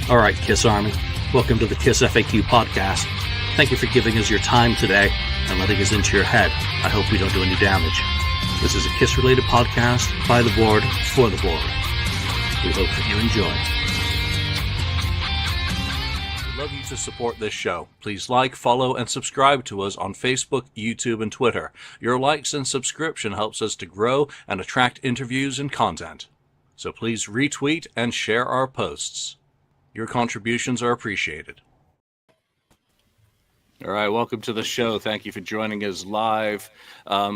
All right, Kiss Army, welcome to the KissFAQ podcast. Thank you for giving us your time today and letting us into your head. I hope we don't do any damage. This is a Kiss-related podcast by the board, for the board. We hope that you enjoy. We'd love you to support this show. Please like, follow, and subscribe to us on Facebook, YouTube, and Twitter. Your likes and subscription helps us to grow and attract interviews and content. So please retweet and share our posts. Your contributions are appreciated. All right, welcome to the show. Thank you for joining us live.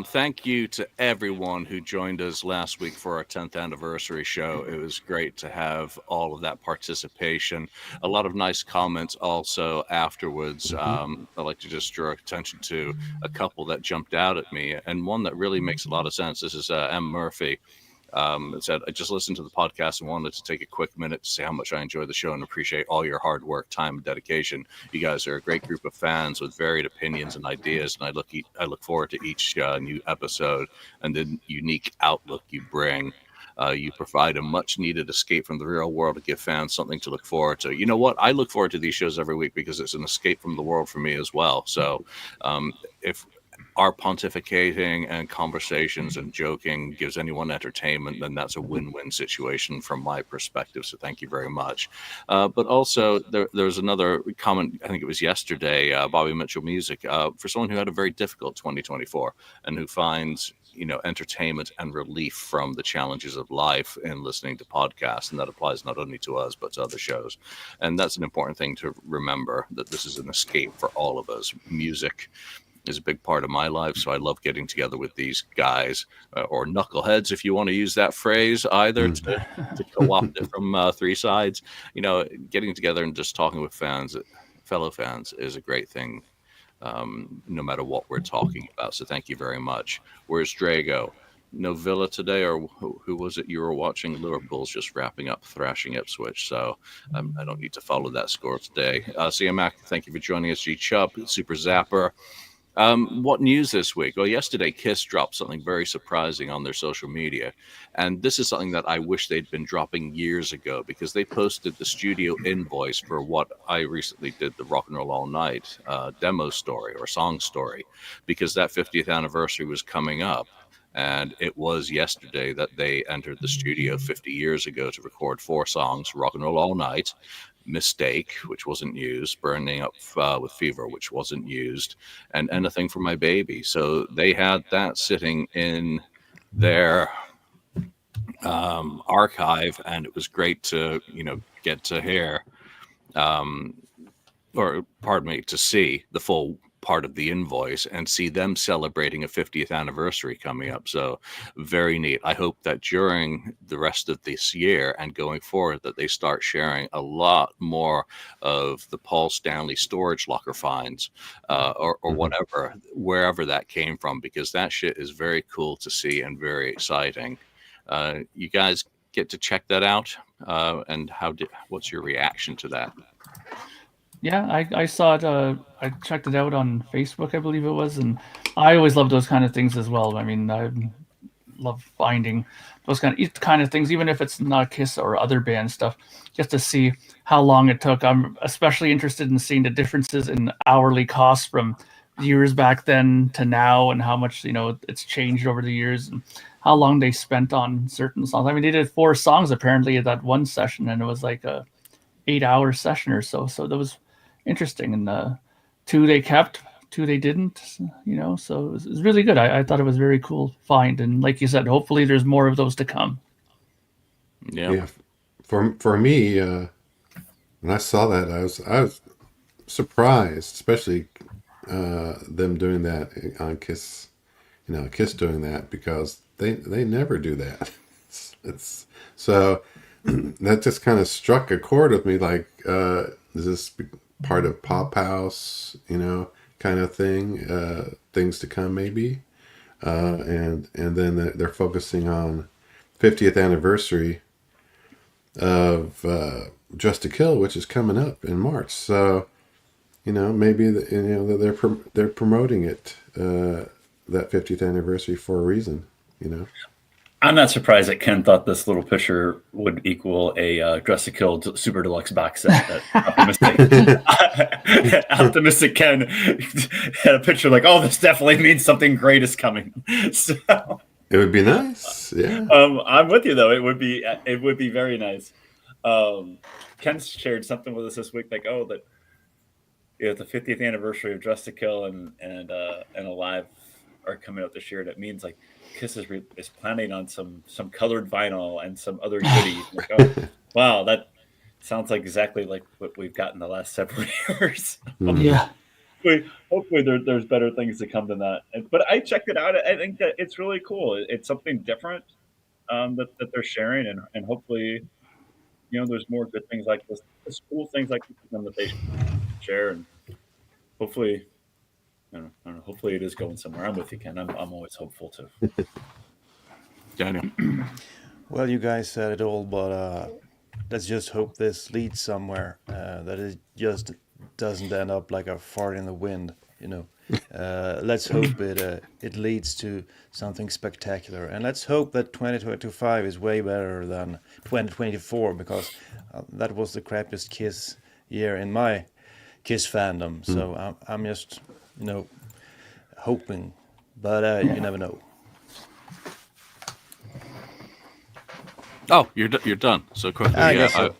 Thank you to everyone who joined us last week for our 10th anniversary show. It was great to have all of that participation. A lot of nice comments also afterwards. I'd like to just draw attention to a couple that jumped out at me, and one that really makes a lot of sense. This is M. Murphy. It said, I just listened to the podcast and wanted to take a quick minute to say how much I enjoy the show and appreciate all your hard work, time, and dedication. You guys are a great group of fans with varied opinions and ideas, and I look forward to each new episode and the unique outlook you bring. You provide a much-needed escape from the real world to give fans something to look forward to. You know what? I look forward to these shows every week because it's an escape from the world for me as well. So if our pontificating and conversations and joking gives anyone entertainment, then that's a win-win situation from my perspective. So thank you very much. But also there's another comment, I think it was yesterday, Bobby Mitchell Music, for someone who had a very difficult 2024 and who finds, entertainment and relief from the challenges of life in listening to podcasts. And that applies not only to us, but to other shows. And that's an important thing to remember, that this is an escape for all of us. Music is a big part of my life, so I love getting together with these guys, or knuckleheads, if you want to use that phrase, either to co-opt it from three sides. Getting together and just talking with fellow fans, is a great thing, no matter what we're talking about. So thank you very much. Where's Drago? No Villa today, or who was it you were watching? Liverpool's just wrapping up, thrashing Ipswich, so I don't need to follow that score today. CM Mac, thank you for joining us. G Chubb, Super Zapper. What news this week? Well, yesterday Kiss dropped something very surprising on their social media, and this is something that I wish they'd been dropping years ago, because they posted the studio invoice for what I recently did, the Rock and Roll All Night demo story or song story, because that 50th anniversary was coming up. And it was yesterday that they entered the studio 50 years ago to record 4 songs: Rock and Roll All Night, Mistake, which wasn't used, Burning Up with Fever, which wasn't used, and Anything for My Baby. So they had that sitting in their archive, and it was great to, get to hear, to see the full part of the invoice and see them celebrating a 50th anniversary coming up. So very neat. I hope that during the rest of this year and going forward that they start sharing a lot more of the Paul Stanley storage locker finds, or whatever, wherever that came from, because that shit is very cool to see and very exciting. You guys get to check that out, and what's your reaction to that? Yeah, I saw it. I checked it out on Facebook, I believe it was, and I always love those kind of things as well. I mean, I love finding those kind of things, even if it's not Kiss or other band stuff, just to see how long it took. I'm especially interested in seeing the differences in hourly costs from years back then to now, and how much it's changed over the years, and how long they spent on certain songs. I mean, they did 4 songs apparently at that one session, and it was like a 8-hour session or so. So that was interesting, and 2 they kept, 2 they didn't, so it was really good. I thought it was a very cool find, and like you said, hopefully there's more of those to come. Yeah. For me, when I saw that, I was surprised, especially them doing that on Kiss, Kiss doing that, because they never do that. It's so that just kind of struck a chord with me, like, is this part of Pop House, kind of thing, things to come maybe, and then they're focusing on 50th anniversary of Just to Kill, which is coming up in March. So maybe they're promoting it, that 50th anniversary, for a reason. I'm not surprised that Ken thought this little picture would equal a Dress to Kill Super Deluxe box set. Optimistic Ken had a picture like, oh, this definitely means something great is coming. So it would be nice. Yeah. I'm with you though. It would be very nice. Ken shared something with us this week, like, oh, that the 50th anniversary of Dress to Kill and Alive are coming out this year. That means like Kiss is planning on some colored vinyl and some other goodies. Like, oh, wow, that sounds like exactly like what we've gotten the last several years. Yeah. Hopefully there's better things to come than that. But I checked it out. I think that it's really cool. It's something different that they're sharing, and hopefully, there's more good things like this, cool things like this that they share, and hopefully. I don't know. Hopefully, it is going somewhere. I'm with you, Ken. I'm always hopeful too. Daniel. Well, you guys said it all, but let's just hope this leads somewhere. That it just doesn't end up like a fart in the wind. Let's hope it leads to something spectacular, and let's hope that 2025 is way better than 2024, because that was the crappiest Kiss year in my Kiss fandom. So I'm just hoping, but you never know. Oh, you're done so quickly. I guess so.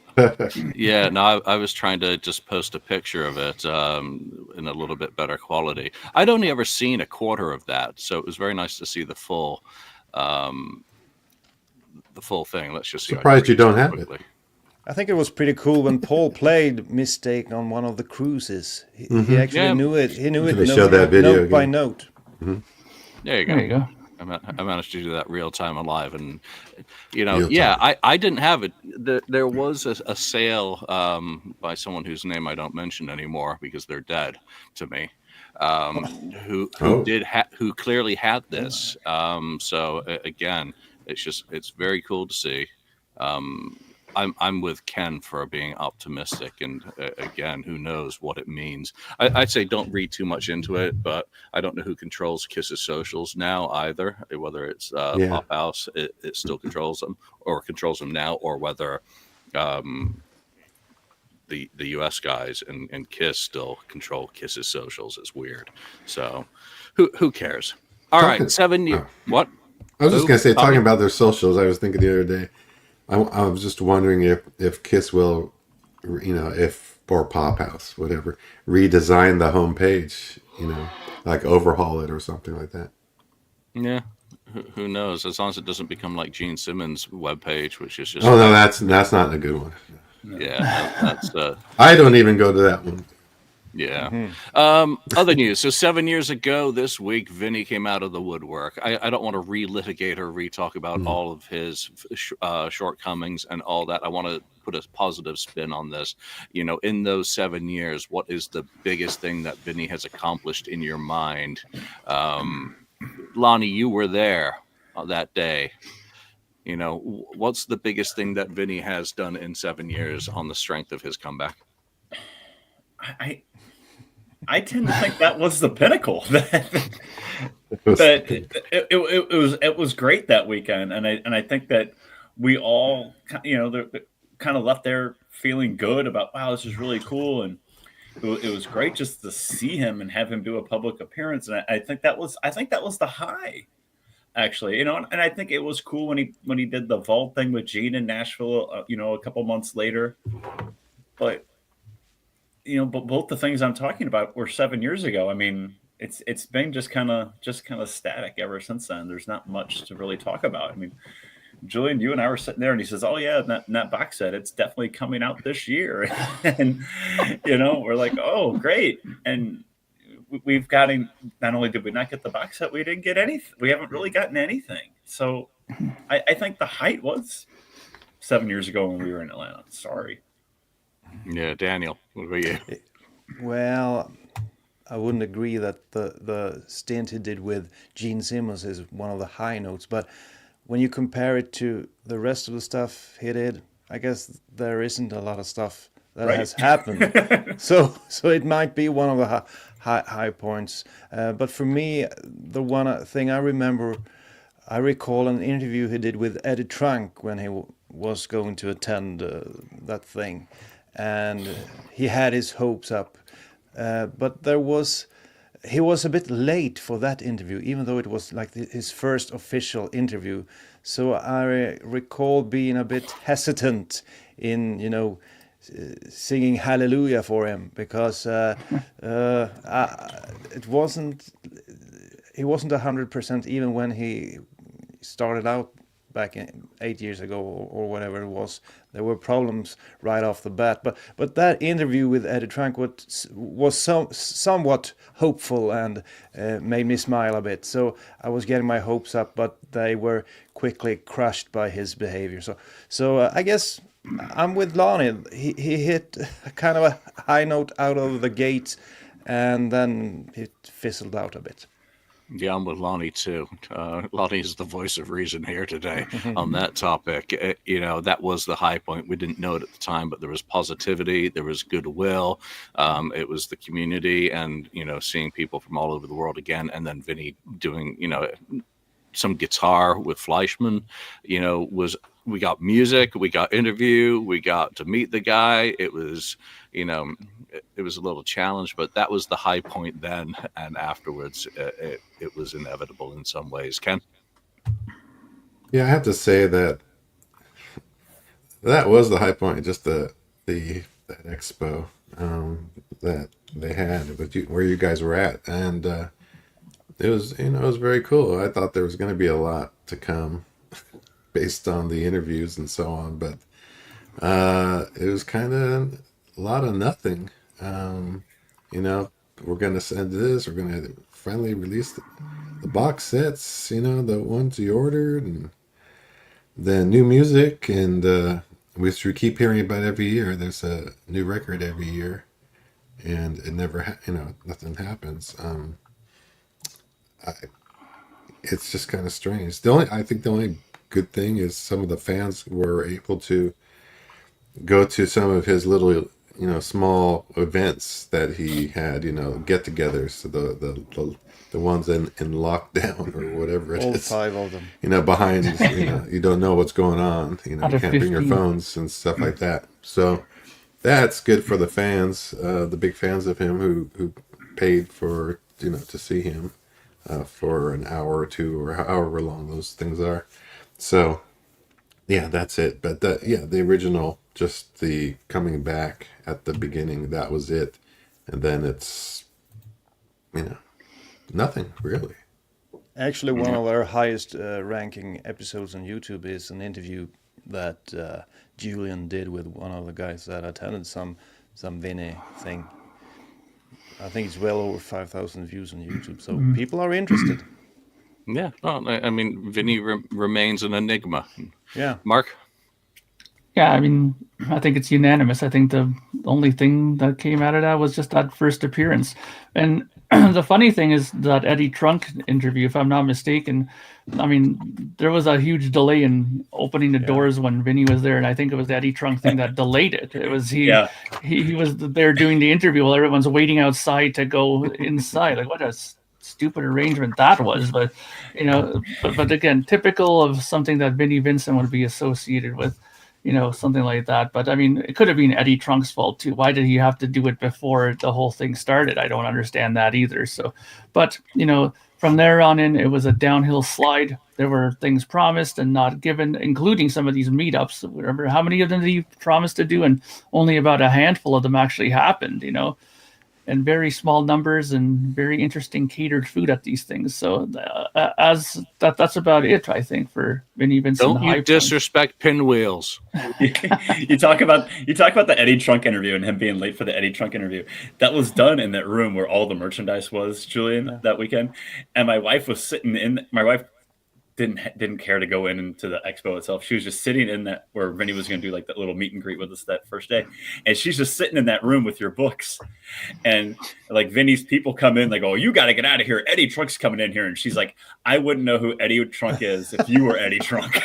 Yeah, no, I was trying to just post a picture of it in a little bit better quality. I'd only ever seen a quarter of that, so it was very nice to see the full thing. Let's just see. Surprised you don't have it. I think it was pretty cool when Paul played Mistake on one of the cruises. He actually knew it. He knew it note by note. Mm-hmm. There you go. I managed to do that real time alive, and I didn't have it. There was a sale by someone whose name I don't mention anymore because they're dead to me. Who clearly had this. So again, it's very cool to see. I'm with Ken for being optimistic, and again, who knows what it means. I'd say don't read too much into it, but I don't know who controls Kiss's socials now either. Whether it's Pop House, it still controls them now, or whether the U.S. guys and Kiss still control Kiss's socials. It's weird. So who cares? All right, 7 years. What? I was just gonna say, talking about their socials, I was thinking the other day. I was just wondering if Kiss will, or Pop House, whatever, redesign the homepage, like overhaul it or something like that. Yeah, who knows? As long as it doesn't become like Gene Simmons' webpage, which is just. Oh no, that's not a good one. Yeah, that's. I don't even go to that one. Yeah. Other news. So 7 years ago this week, Vinny came out of the woodwork. I don't want to relitigate or re-talk about all of his shortcomings and all that. I want to put a positive spin on this. In those 7 years, what is the biggest thing that Vinny has accomplished in your mind? Lonnie, you were there that day. What's the biggest thing that Vinny has done in 7 years on the strength of his comeback? I tend to think that was the pinnacle. It was great that weekend, and I think that we all kind of left there feeling good about, wow, this is really cool, and it was great just to see him and have him do a public appearance, and I think that was the high, actually, and I think it was cool when he did the vault thing with Gene in Nashville, a couple months later, but. But both the things I'm talking about were 7 years ago. I mean, it's been just kind of static ever since then. There's not much to really talk about. I mean, Julian, you and I were sitting there, and he says, "Oh yeah, that box set, it's definitely coming out this year." And we're like, "Oh, great!" And we've gotten. Not only did we not get the box set, we didn't get anything. We haven't really gotten anything. So, I think the height was 7 years ago when we were in Atlanta. Sorry. Yeah, Daniel, what about you? Well, I wouldn't agree that the stint he did with Gene Simmons is one of the high notes, but when you compare it to the rest of the stuff he did, I guess there isn't a lot of stuff that has happened. so it might be one of the high points. But for me, the one thing I remember I recall an interview he did with Eddie Trunk when he was going to attend that thing, and he had his hopes up, but he was a bit late for that interview, even though it was like his first official interview. So I recall being a bit hesitant in, singing Hallelujah for him, because it wasn't. He wasn't 100% even when he started out back 8 years ago or whatever it was. There were problems right off the bat, but that interview with Eddie Trunk was somewhat hopeful and made me smile a bit. So I was getting my hopes up, but they were quickly crushed by his behavior. So I guess I'm with Lonnie. He hit kind of a high note out of the gate, and then it fizzled out a bit. Yeah, I'm with Lonnie too. Lonnie is the voice of reason here today on that topic. That was the high point. We didn't know it at the time, but there was positivity, there was goodwill. It was the community, and seeing people from all over the world again. And then Vinny doing some guitar with Fleischman. We got music, we got interview, we got to meet the guy. It was it was a little challenge, but that was the high point then, and afterwards it was inevitable in some ways. Ken? Yeah, I have to say that was the high point, just that expo that they had with where you guys were at, and it was it was very cool. I thought there was going to be a lot to come based on the interviews and so on, but it was kind of a lot of nothing. We're going to send this, we're going to finally release the box sets, the ones you ordered, and the new music, and which we keep hearing about every year. There's a new record every year, and it never nothing happens. It's just kind of strange. I think the only good thing is some of the fans were able to go to some of his little small events that he had, get togethers. So the ones in lockdown or whatever it All is. 5 of them. Behind, you don't know what's going on. You can't bring your phones and stuff like that. So that's good for the fans, the big fans of him who paid for, to see him for an hour or two or however long those things are. So yeah, that's it. But the original, just the coming back at the beginning, that was it. And then it's, nothing really. Actually, one of our highest ranking episodes on YouTube is an interview that Julian did with one of the guys that attended some Vinny thing. I think it's well over 5,000 views on YouTube, so people are interested. Yeah, well, I mean, Vinny remains an enigma. Yeah. Mark? Yeah, I mean, I think it's unanimous. I think the only thing that came out of that was just that first appearance. And the funny thing is that Eddie Trunk interview, if I'm not mistaken, I mean, there was a huge delay in opening the doors when Vinny was there, and I think it was the Eddie Trunk thing that delayed it. It was he was there doing the interview while everyone's waiting outside to go inside. Like, what a stupid arrangement that was. But but again, typical of something that Vinnie Vincent would be associated with. Something like that. But I mean, it could have been Eddie Trunk's fault too. Why did he have to do it before the whole thing started? I don't understand that either. So, but from there on in, it was a downhill slide. There were things promised and not given, including some of these meetups. Remember how many of them did he promise to do? And only about a handful of them actually happened, and very small numbers and very interesting catered food at these things. So that's about it, I think, for Vinnie Vincent. Don't you disrespect Pinwheels. You talk about the Eddie Trunk interview and him being late for the Eddie Trunk interview. That was done in that room where all the merchandise was, Julian, that weekend. And my wife was sitting in. My wife didn't care to go into the expo itself. She was just sitting in that where Vinny was going to do like that little meet and greet with us that first day, and she's just sitting in that room with your books, and like Vinny's people come in, like, oh, you got to get out of here, Eddie Trunk's coming in here, and she's like, I wouldn't know who Eddie Trunk is if you were Eddie Trunk.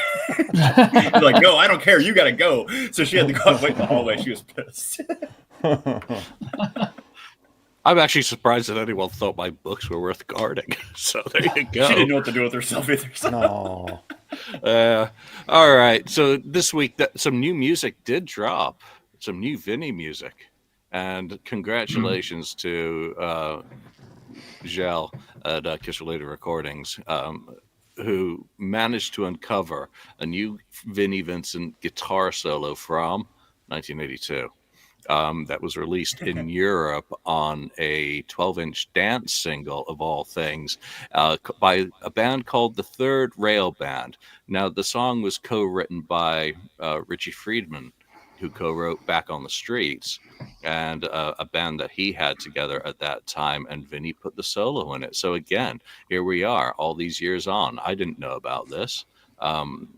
Like, no, I don't care, you got to go. So she had to go and wait in the hallway. She was pissed. Well, Don't you disrespect Pinwheels. Pinwheels. Yeah, I mean, I think it's unanimous. I think the only thing that came out of that was just that first appearance. And the funny thing is that Eddie Trunk interview, if I'm not mistaken, I mean, there was a huge delay in opening the doors when Vinny was there, and I think it was the Eddie Trunk thing that delayed it. It was he was there doing the interview while everyone's waiting outside to go inside. Like, what a stupid arrangement that was. But again, typical of something that Vinnie Vincent would be associated with. Something like that. But I mean, it could have been Eddie Trunk's fault too. Why did he have to do it before the whole thing started? I don't understand that either. So, but I'm actually surprised that anyone thought my books were worth guarding. So there you go. She didn't know what to do with herself either. So. No. All right. So this week, some new music did drop. Some new Vinny music, and congratulations to Gel at Kiss Related Recordings, who managed to uncover a new Vinnie Vincent guitar solo from 1982. That was released in Europe on a 12-inch dance single, of all things, by a band called the Third Rail Band. Now, the song was co-written by Richie Friedman, who co-wrote Back on the Streets, and a band that he had together at that time, and Vinny put the solo in it. So again, here we are, all these years on. I didn't know about this. I'm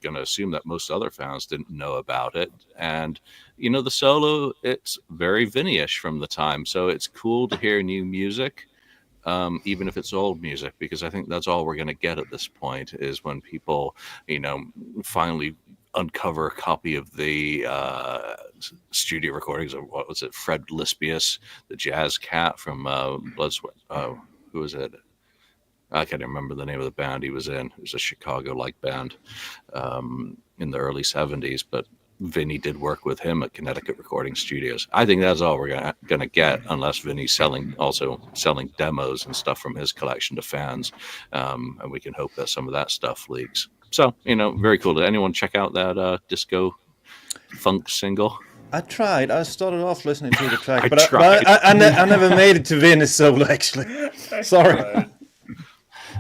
going to assume that most other fans didn't know about it. And, you know, the solo, it's very Vinny-ish from the time. So it's cool to hear new music, even if it's old music, because I think that's all we're going to get at this point is when people, you know, finally uncover a copy of the studio recordings of, what was it, Fred Lispius, the jazz cat from Blood Sweat. Who was it? I can't remember the name of the band he was in. It was a Chicago-like band in the early 70s, but Vinny did work with him at Connecticut Recording Studios. I think that's all we're gonna get, unless Vinny's also selling demos and stuff from his collection to fans, and we can hope that some of that stuff leaks. So, you know, very cool. Did anyone check out that disco funk single? I tried. I started off listening to the track, but I never made it to Vinny's solo, actually. Sorry.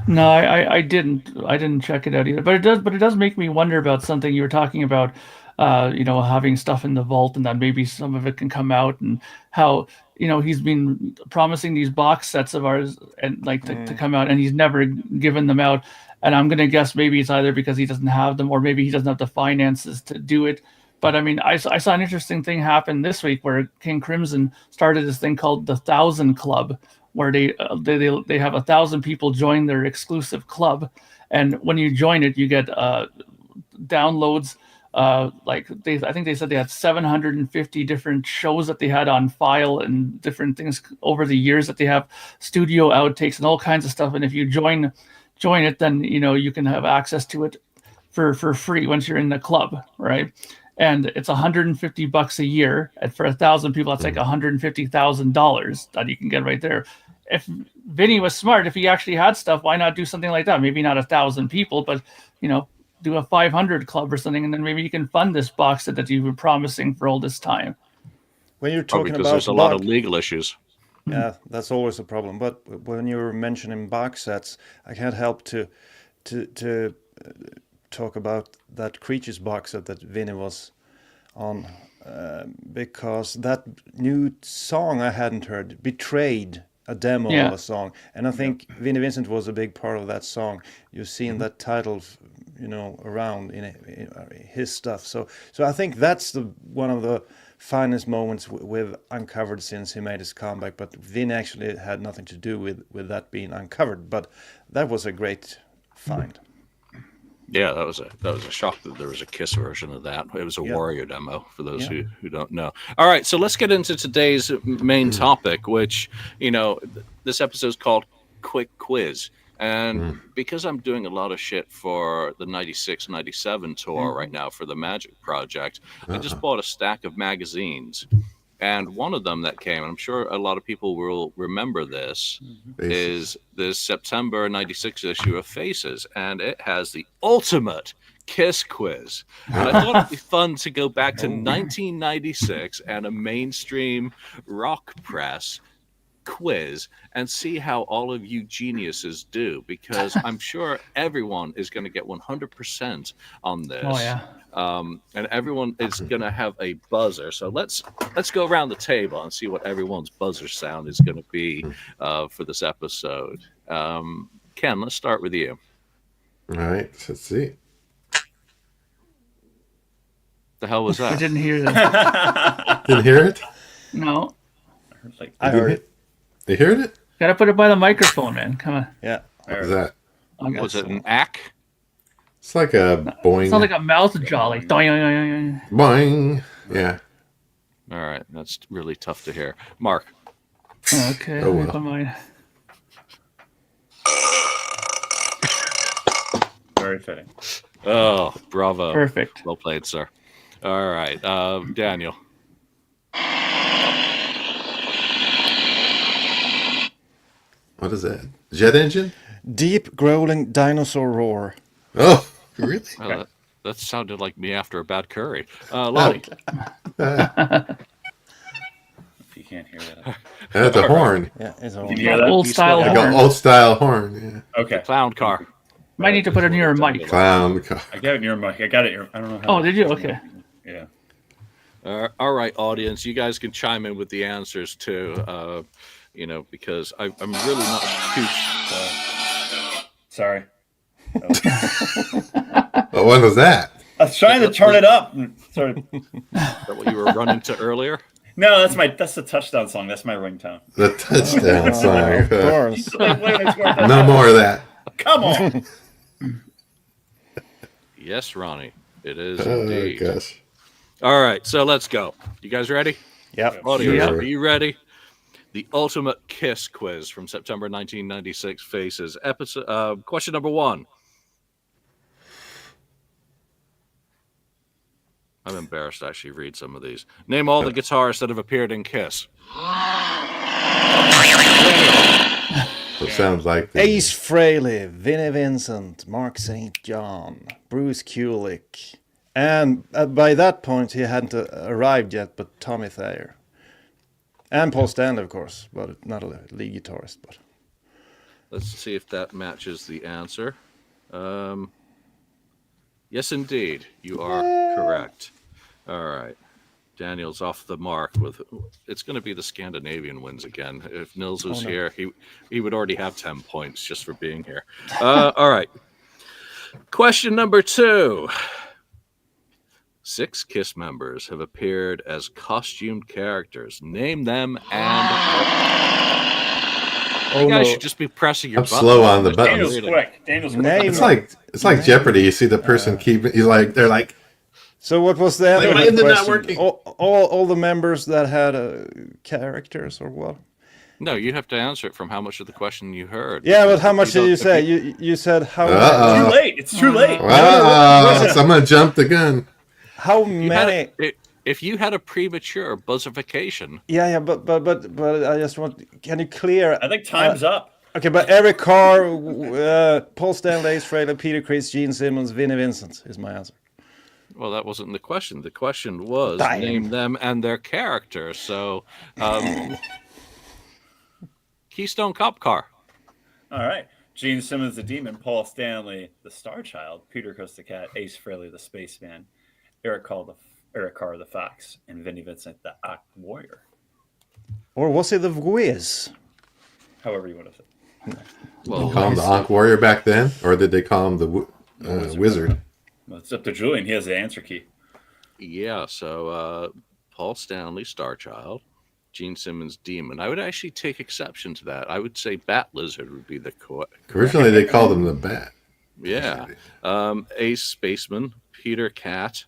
No, I didn't check it out either. But it does make me wonder about something you were talking about. You know, having stuff in the vault, and that maybe some of it can come out, and how, you know, he's been promising these box sets of ours and like to come out, and he's never given them out. And I'm gonna guess maybe it's either because he doesn't have them, or maybe he doesn't have the finances to do it. But I mean, I saw an interesting thing happen this week where King Crimson started this thing called the 1,000 Club, where they have 1,000 people join their exclusive club, and when you join it, you get downloads. I think they said they had 750 different shows that they had on file, and different things over the years that they have, studio outtakes and all kinds of stuff. And if you join it, then, you know, you can have access to it for free once you're in the club, right? And it's $150 a year, and for 1,000 people, that's like $150,000 that you can get right there. If Vinny was smart, if he actually had stuff, why not do something like that? Maybe not 1,000 people, but, you know, do a 500 club or something, and then maybe you can fund this box set that you've been promising for all this time. When you're talking about, there's a lot of legal issues. Yeah, that's always a problem. But when you were mentioning box sets, I can't help to talk about that Creatures box set that Vinny was on, because that new song I hadn't heard, Betrayed, a demo of a song, and I think Vinnie Vincent was a big part of that song. You've seen that title, you know, around in his stuff. So I think that's one of the finest moments we've uncovered since he made his comeback. But Vin actually had nothing to do with that being uncovered. But that was a great find. Yeah, that was a shock that there was a Kiss version of that. It was a Warrior demo, for those who don't know. All right, so let's get into today's main topic, which, you know, this episode is called Quick Quiz. And because I'm doing a lot of shit for the 96-97 tour right now for the Magic Project, I just bought a stack of magazines. And one of them that came, and I'm sure a lot of people will remember this, is this September 96 issue of Faces. And it has the ultimate Kiss quiz. And I thought it'd be fun to go back to 1996 and a mainstream rock press quiz and see how all of you geniuses do, because I'm sure everyone is going to get 100% on this. Oh yeah. And everyone is going to have a buzzer. So let's go around the table and see what everyone's buzzer sound is going to be for this episode. Ken, let's start with you. All right, let's see. The hell was that? I didn't hear that. Didn't hear it? No. I heard it. You heard it? Gotta put it by the microphone, man. Come on. Yeah. What was that? Was it an ack? It's like a boing. It sounds like a mouth jolly. Boing. Yeah. All right, that's really tough to hear. Mark. Okay, Oh, let me well. put mine. Very fitting. Oh, bravo. Perfect. Well played, sir. All right. Daniel. What is that? Jet engine? Deep growling dinosaur roar. Oh, really? Well, that sounded like me after a bad curry. Lonnie. If you can't hear that. That's a All right. horn. Yeah, it's all. Can you hear That that? old style Like horn. an old style horn. Okay. The clown car. Might need to put it near a mic. Yeah. Clown car. I got it near my. I got it. I don't know how. Oh, did you? Okay. Yeah. All right, audience, you guys can chime in with the answers too. Because I'm really not too. Sorry. Oh, when was that? I was trying to turn it up. Sorry. Is that what you were running to earlier? No, that's the touchdown song. That's my ringtone. The touchdown Of song. course. No more of that. Come on. Yes, Ronnie, it is Oh, indeed. gosh. All right, so let's go. You guys ready? Yep. Audience, Sure. are you ready? The Ultimate Kiss Quiz from September 1996 faces episode. Question number 1. I'm embarrassed to actually read some of these. Name all the guitarists that have appeared in Kiss. It sounds like the, Ace Frehley, Vinnie Vincent, Mark St. John, Bruce Kulick, and by that point he hadn't arrived yet, but Tommy Thayer. And Paul Stanley, of course, but not a lead guitarist. But Let's see if that matches the answer. Yes, indeed. You are correct. All right. Daniel's off the mark with. It's going to be the Scandinavian wins again. If Nils was here, he would already have 10 points just for being here. All right. Question number 2. 6 Kiss members have appeared as costumed characters. Name them and. You guys should just be pressing your I'm button. slow on the Daniel's buttons. quick. Daniel's quick. Name- It's like Jeopardy. You see the person keep. He's like, they're like, so what was the end Like, of why the is it not question? working? All the members that had characters or what? No, you have to answer it from how much of the question you heard. Yeah, but Because how if much did don't- you if say? You said how Uh-oh. Too late. It's too late. wow, someone jumped the gun. how you had many? if you had a premature buzzification, Yeah, but I just want. Can you clear? I think time's up. Okay, but Eric Carr, Paul Stanley, Ace Frehley, Peter Criss, Gene Simmons, Vinnie Vincent is my answer. well, that wasn't the question. The question was Damn. name them and their character. So, Keystone Cop Car. All right. Gene Simmons, the Demon. Paul Stanley, the Star Child. Peter Criss, the Cat. Ace Frehley, the Spaceman. Eric Carr, the Fox. And Vinnie Vincent, the Aqu Warrior. Or was it the Kwiz? However you want to say. Well, Call him the Ankh Warrior back then, or did they call him the Wizard? Well, it's up to Julian. He has the answer key. yeah. So, Paul Stanley, Star Child. Gene Simmons, Demon. I would actually take exception to that. I would say Bat Lizard would be the Originally, they called him the Bat. Yeah. Ace Spaceman, Peter Cat.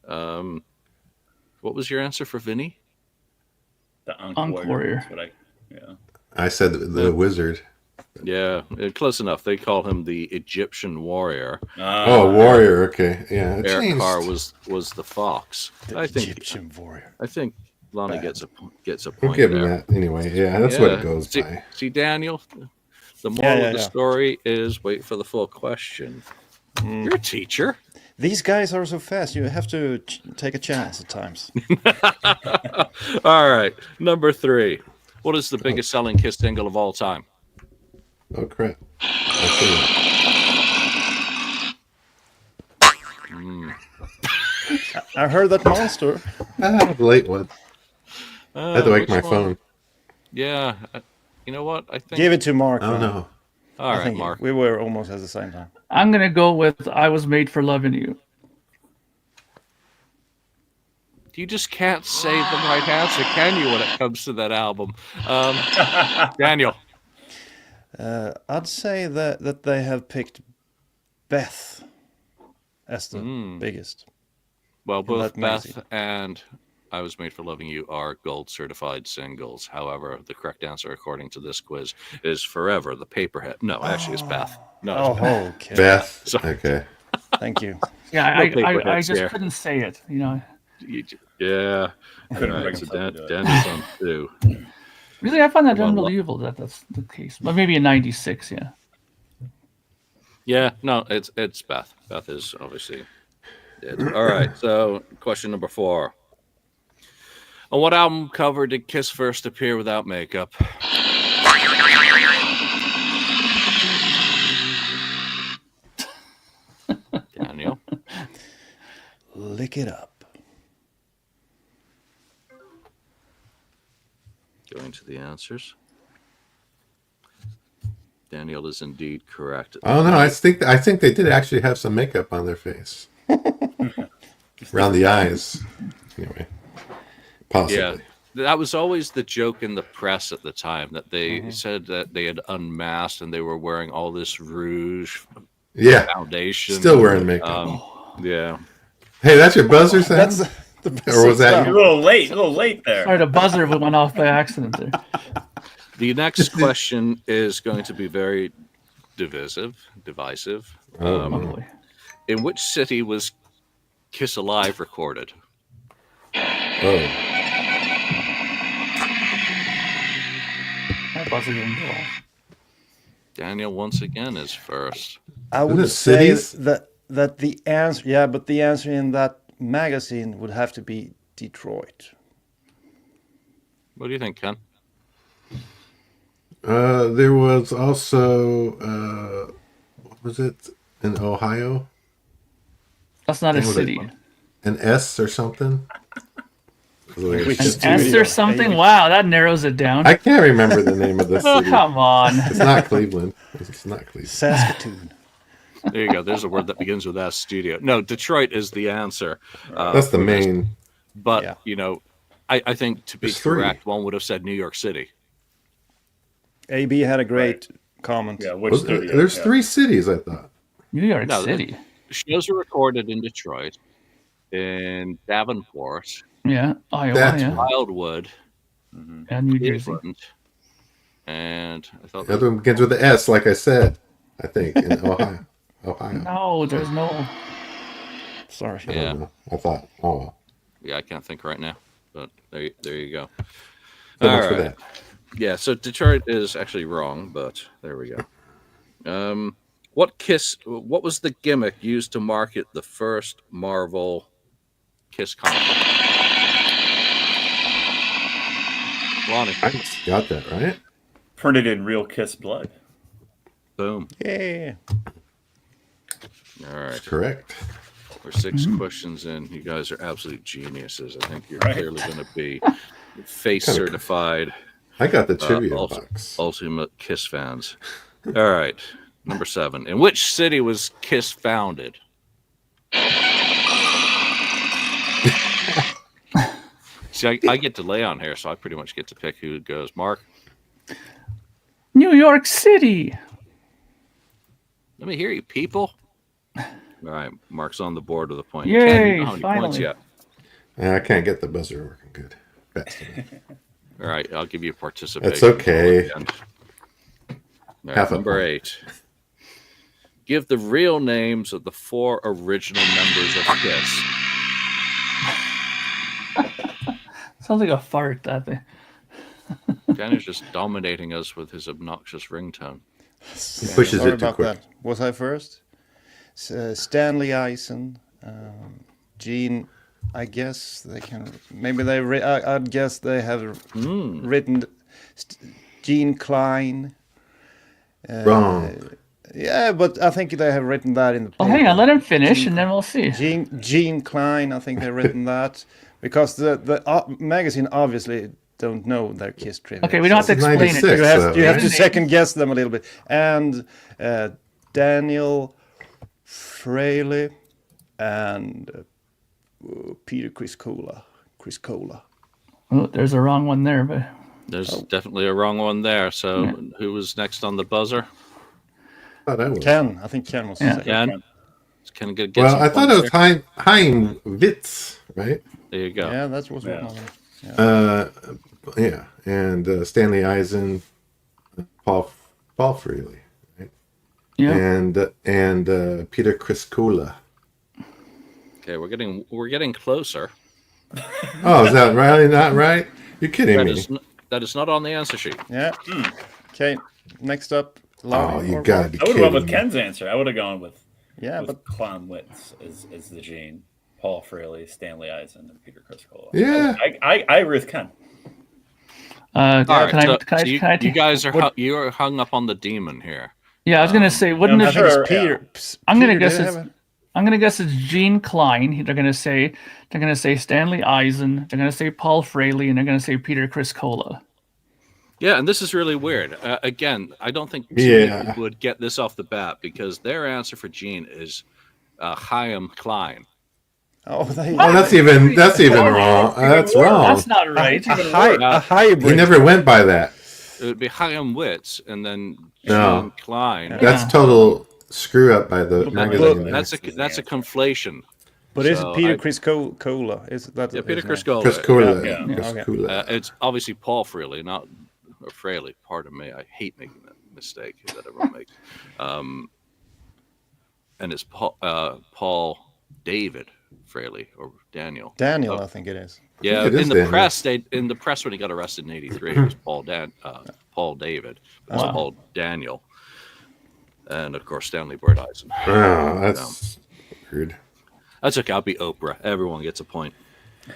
What was your answer for Vinny? The Ankh Ankh Warrior. Warrior. That's what yeah. I said the Wizard. Yeah, close enough. They call him the Egyptian Warrior. Oh, Warrior. Okay, yeah. It Eric changed. Carr was the Fox. The I think Egyptian warrior. I think Lonnie gets a We'll point give him there. that anyway. Yeah, that's what it goes see, by. See, Daniel, the moral of the yeah. story is wait for the full question. You're a teacher. These guys are so fast. You have to take a chance at times. All right, number 3. What is the biggest selling Kiss single of all time? Oh crap! Okay. I heard that monster. The late one. I had to wake my which one? phone. Yeah, you know what? I think. Give it to Mark. I don't man. know. All I right, think Mark. we were almost at the same time. I'm gonna go with "I Was Made for Loving You." You just can't say the right answer, can you, when it comes to that album? Daniel. I'd say that they have picked Beth as the biggest. Well, both that magazine. Beth and I Was Made for Loving You are gold certified singles. However, the correct answer, according to this quiz, is Forever, the Paperhead. No, actually, it's Beth. No, it's Beth. Oh, okay. Beth. So- Okay. Thank you. Yeah, No I Paperheads just here. couldn't say it. You know, Yeah. Couldn't All bring right, so himself to do it. Daniel's on 2. really, I find that Come on, unbelievable that that's the case. But maybe in '96, yeah. Yeah, no, it's Beth. Beth is obviously dead. All right, so question number 4. On what album cover did Kiss first appear without makeup? Daniel. Lick it up. Going to the answers. Daniel is indeed correct. Oh no, I think they did actually have some makeup on their face. Around the eyes. Anyway. Possibly. Yeah, that was always the joke in the press at the time, that they said that they had unmasked and they were wearing all this rouge Yeah. foundation. Still wearing makeup. Yeah. Hey, that's your buzzer, Sam? That's the best Or was that stuff. You're a little late there. Sorry, the buzzer went off by accident there. The next question is going to be very divisive. Oh boy. In which city was Kiss Alive recorded? Oh. That buzzer didn't go off. Daniel once again is first. I Isn't would it say cities? that the answer, yeah, but the answer in that magazine would have to be Detroit. What do you think, Ken? There was also what was it in Ohio? That's not a What was it? city. An S or something? Which An is S or something? Wow, that narrows it down. I can't remember the name of the Oh, city. come on. It's not Cleveland. It's not Cleveland. Saskatoon. There you go. There's a word that begins with S. Studio. No, Detroit is the answer. That's the for this. main. But Yeah. you know, I think to be There's 3. correct, one would have said New York City. AB had a great comment. Yeah, which studio? There's Yeah. 3 cities, I thought. New York No, City. Shows were recorded in Detroit, in Davenport, Yeah, Iowa, That's yeah. Wildwood, And New Jersey. Cleveland, and I thought The other one begins with the S, like I said. I think in Ohio. Ohio. No, there's no. Sorry. I Yeah. don't know. I thought. Oh well. yeah, I can't think right now, but there you go. So All much for right. that. Yeah, so Detroit is actually wrong, but there we go. What was the gimmick used to market the first Marvel Kiss comic? Lonnie. I got that right. Printed in real Kiss blood. Boom. Yeah. All right. That's correct. We're 6 questions in. You guys are absolute geniuses. I think you're Right. clearly going to be face Kinda- certified I got the trivia also- box. ultimate Kiss fans. All right. Number 7. In which city was Kiss founded? See, I get to lay on here, so I pretty much get to pick who goes. Mark, New York City. let me hear you, people. All right, Mark's on the board with a point. Yay, Ken, you don't have any points finally. yet. I can't get the buzzer working good. Fast enough. All right, I'll give you participation. That's okay. All right, Half a number point. 8. Give the real names of the 4 original members of Kiss. Sounds like a fart, that thing. Daniel's just dominating us with his obnoxious ringtone. He pushes Sorry it too about quick. that. Was I first? Stanley Eisen, Gene. I guess they can. Maybe they. I'd guess they have written Gene Klein. Wrong. Yeah, but I think they have written that in the paper. Well, hang on, let him finish, and then we'll see. Gene Klein, I think they've written that because the magazine obviously don't know their Kiss trivia. Okay, we don't have to It's explain it. 96, You have to Names. second guess them a little bit. And Daniel Fraley and Peter Chris Cola. Oh, there's a wrong one there, but There's definitely a wrong one there. So who was next on the buzzer? I thought I was. I think Ken was Yeah. second. Ken? Can get Well, some I thought points it was here? Hein Witz. right? There you go. Yeah, that was one Yeah. of them. Yeah, and Stanley Eisen, Paul Freely, right? Yeah. and Peter Crisculla. Okay, we're getting closer. Oh, is that really not right? You're kidding me. That is not on the answer sheet. Yeah. Okay. Next up, Oh, Laurie. you or gotta Mark? be I would have kidding went with me. Ken's answer. I would have gone with Yeah, but Clownwitz is the gene. Paul Fraley, Stanley Eisen, and Peter Crisculla. Yeah. I agree with Ken. All right, Can I so you take- guys are you are hung up on the demon here. Yeah, I was gonna say, wouldn't I'm it? sure- Peter. I'm gonna Peter, guess do you it's. have a- I'm gonna guess it's Gene Klein. They're gonna say Stanley Eisen. They're gonna say Paul Fraley, and they're gonna say Peter Crisculla. Yeah, and this is really weird. Again, I don't think too Yeah. many people would get this off the bat because their answer for Gene is Chaim Klein. Oh, That's even wrong. That's wrong. That's not right. a hybrid. He never went by that. It would be Chaim Witz and then No. Gene Klein. That's total screw up by the magazine. there. That's a conflation. But is it So Peter Crisculla? Is that Yeah, Peter his name? Crisculla. Crisculla. Yeah. Crisculla. It's obviously Paul Fraley, not or Fraley. Pardon me. I hate making that mistake that everyone makes. And it's Paul David Fraley or Daniel. Daniel, I think it is. Yeah, it is in the Daniel. press, in the press when he got arrested in '83, it was Paul David. It was Paul Daniel, and of course Stanley Bird Eisen. Oh, that's weird. That's okay. I'll be Oprah. Everyone gets a point.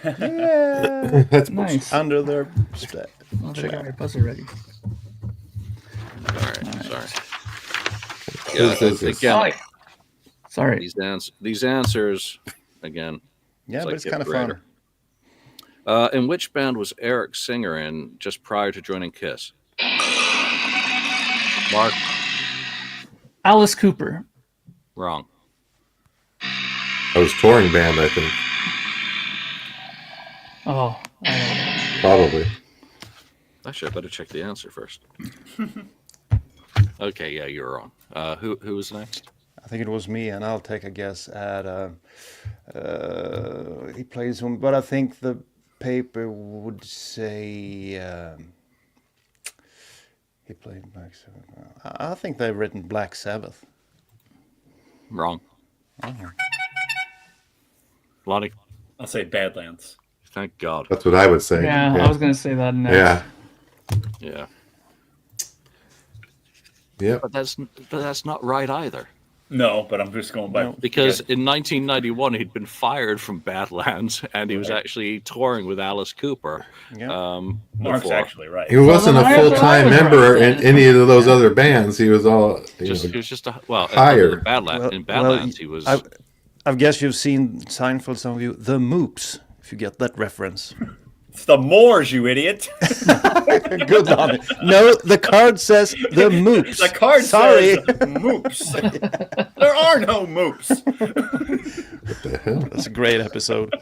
Yeah. That's Nice. Under their step. Oh, they got my buzzer ready. All right. Sorry. This is- Again, Sorry. these answers again. Yeah, It's but like it's get kind of greater. fun. In which band was Eric singer in just prior to joining Kiss? Mark, Alice Cooper. wrong. I was touring band, I think. Oh, Probably. Actually, I better check the answer first. Okay, yeah, you're wrong. Who was next? I think it was me, and I'll take a guess at. He plays one, but I think the paper would say he played Black Sabbath. I think they've written Black Sabbath. Wrong. Oh. Lonnie, I'll say Badlands. thank God. That's what I would say. yeah. I was gonna say that next. Yeah. Yeah, Yep. but that's not right either. No, but I'm just going by No. Because in 1991 he'd been fired from Badlands, and he was actually touring with Alice Cooper. Yeah. Mark's before. actually right. He wasn't a then I- full-time I was member right in then. any of those other bands. He was all He was just in hired. Badlands he was. I guess you've seen Seinfeld, some of you, the Moops, if you get that reference. It's the Moors, you idiot. Good on it. No, the card says the Moops. The card Sorry. says moops. There are no moops. the hell? That's a great episode.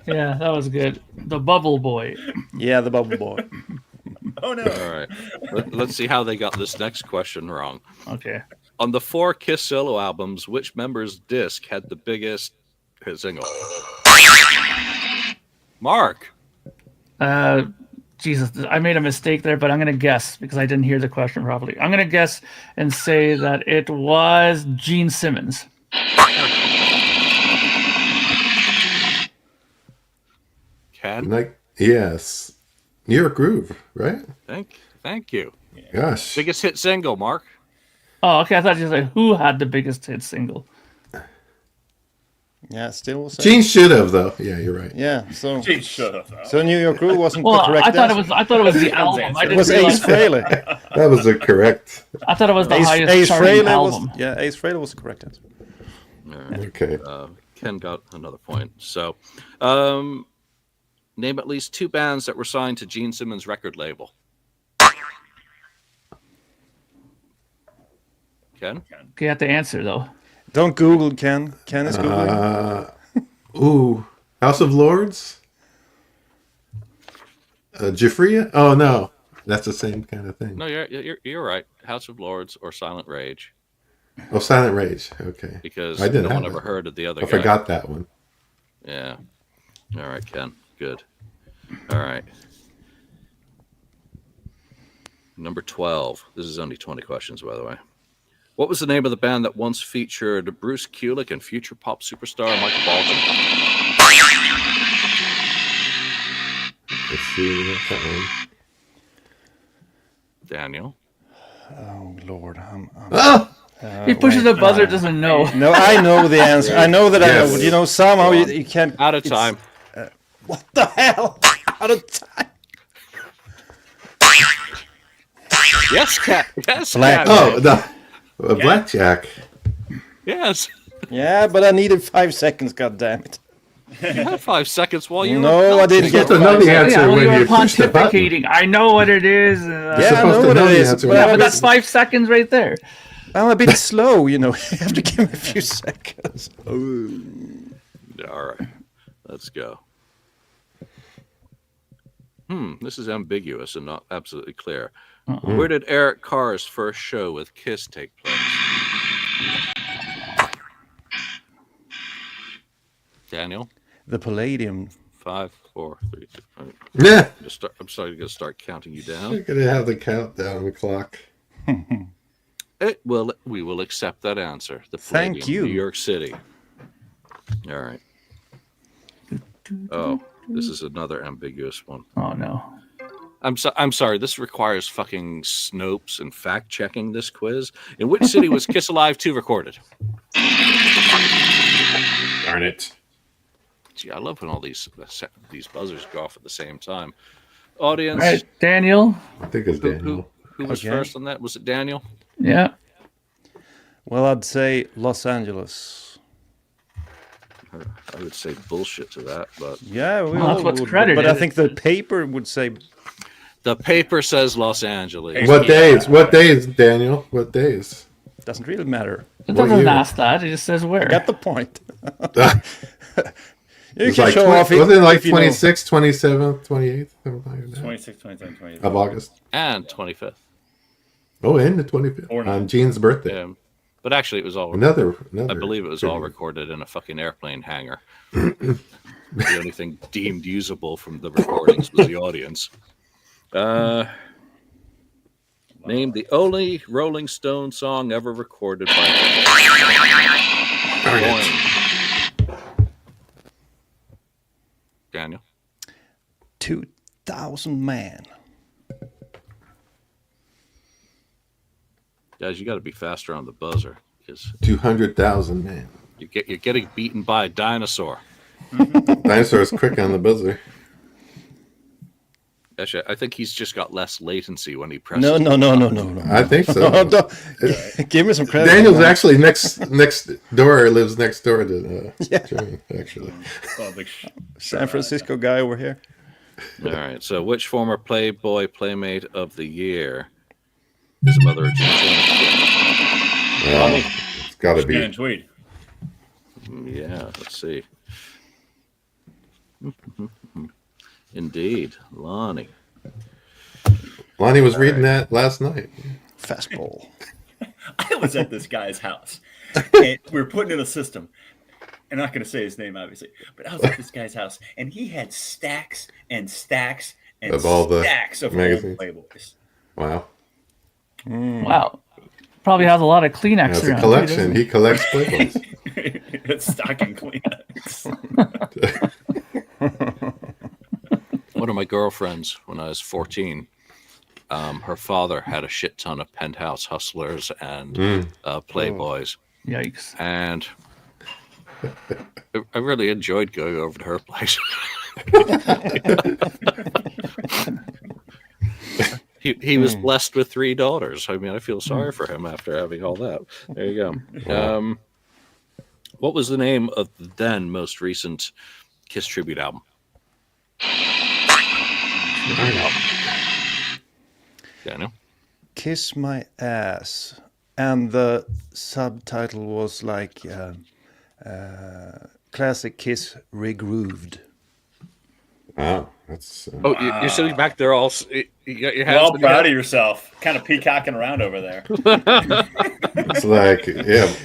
Yeah, that was good. The Bubble Boy. Yeah, the Bubble Boy. Oh no. All right, let's see how they got this next question wrong. Okay. On the 4 Kiss solo albums, which member's disc had the biggest hit single? Mark. Jesus, I made a mistake there, but I'm gonna guess because I didn't hear the question properly. I'm gonna guess and say that it was Gene Simmons. Ken, Like, yes. New York Groove, right? thank you. Gosh. Biggest hit single, Mark. Oh, okay. I thought you said who had the biggest hit single. Yeah, still will say. Gene should have, though. Yeah, you're right. Yeah, so Gee, shut up. so New York Groove wasn't Well, the correct I thought answer. I thought it was the Ken's album. answer. I It didn't was realize Ace Frehley. That was the correct. I thought it was the Ace highest charting album. Ace Frehley was the correct answer. Okay. Ken got another point. So, name at least 2 bands that were signed to Gene Simmons' record label. Ken? Okay, you have to answer though. Don't Google Ken. Ken is Googling. Ooh. House of Lords? Jafria? Oh, no. That's the same kind of thing. No, you're right. House of Lords or Silent Rage, Oh, Silent Rage. Okay. because I didn't no one have ever that. heard of the other I guy. forgot that one. Yeah. All right, Ken. Good. All right. Number 12. This is only 20 questions, by the way. What was the name of the band that once featured Bruce Kulick and future pop superstar Michael Bolton? Let's see that one. Daniel. Oh Lord, He pushes the buzzer, doesn't know. No, I know the answer. I know that I know, Yes. but you know, somehow you can't. Out of time. What the hell? Out of time. Yes, Cat. Yes, Black. Cat. Oh, the blackjack. Yes. Yeah, but I needed 5 seconds. God damn it! You had 5 seconds while you No, were I didn't You get have to know the answer Yeah, when you were you push the button. pontificating. I know what it is. Yeah, I supposed know to what know it the is. answer But when Yeah, you but I'm, that's 5 seconds right there. I'm a bit slow, you know. You have to give me a few seconds. All right. Let's go. This is ambiguous and not absolutely clear. Where did Eric Carr's first show with Kiss take place? Daniel? The Palladium. 5, 4, 3, 2, 1. Yeah. I'm sorry to start counting you down. You're gonna have the countdown clock. We will accept that answer. The Thank Palladium, you. New York City. All right. Oh, this is another ambiguous one. Oh no. I'm sorry. This requires fucking Snopes and fact checking this quiz. In which city was Kiss Alive 2 recorded? Darn it. Gee, I love when all these buzzers go off at the same time. Audience, All right, Daniel. I think it's Daniel. who was Okay. first on that? Was it Daniel? Yeah. Well, I'd say Los Angeles. I would say bullshit to that, but Yeah, we Well, that's all what's would, credited. But I think the paper would say the paper says Los Angeles. What days? What days, Daniel? What days? doesn't really matter. It What doesn't year? ask that. It just says where. Got the point. You It's can like show off wasn't it like if you know. 26th, 27th, 28th, something like that, 26, 27, 28. of August. And 25th. Oh, and the 25th Or on Gene's birthday. Yeah. But actually, it was all. Another. I believe it was all tribute. recorded in a fucking airplane hangar. The only thing deemed usable from the recordings was the audience. Name the only Rolling Stone song ever recorded by. Daniel. 2,000 man. Guys, you got to be faster on the buzzer because 200,000 man. you're getting beaten by a dinosaur. Dinosaur is quick on the buzzer. Actually, I think he's just got less latency when he presses. No. I think so. Oh, don't- Give me some credit. Daniel's on that. actually next door. Lives next door to Johnny. Actually, Oh, big San Francisco guy over here. All right. So, which former Playboy Playmate of the Year is the mother of it's got to Shannon be. Tweed. Yeah. Let's see. Indeed, Lonnie. Lonnie was reading that last night. Fastball. I was at this guy's house, and we were putting in a system. I'm not going to say his name, obviously, but I was at this guy's house, and he had stacks and stacks and Of all the stacks of old magazines. Playboys. Wow, Wow. Probably has a lot of Kleenex that's a around. collection. He collects Playboys. It's stocking Kleenex. One of my girlfriends, when I was 14, her father had a shit ton of Penthouse Hustlers and Playboys. Yikes. And I really enjoyed going over to her place. He was blessed with 3 daughters. I mean, I feel sorry for him after having all that. There you go. What was the name of the then most recent Kiss tribute album? Daniel? Kiss My Ass. And the subtitle was like Classic Kiss Regrooved. Wow, that's Oh, you're sitting back there all. You got your hands. Well proud of yourself. Kind of peacocking around over there. it's like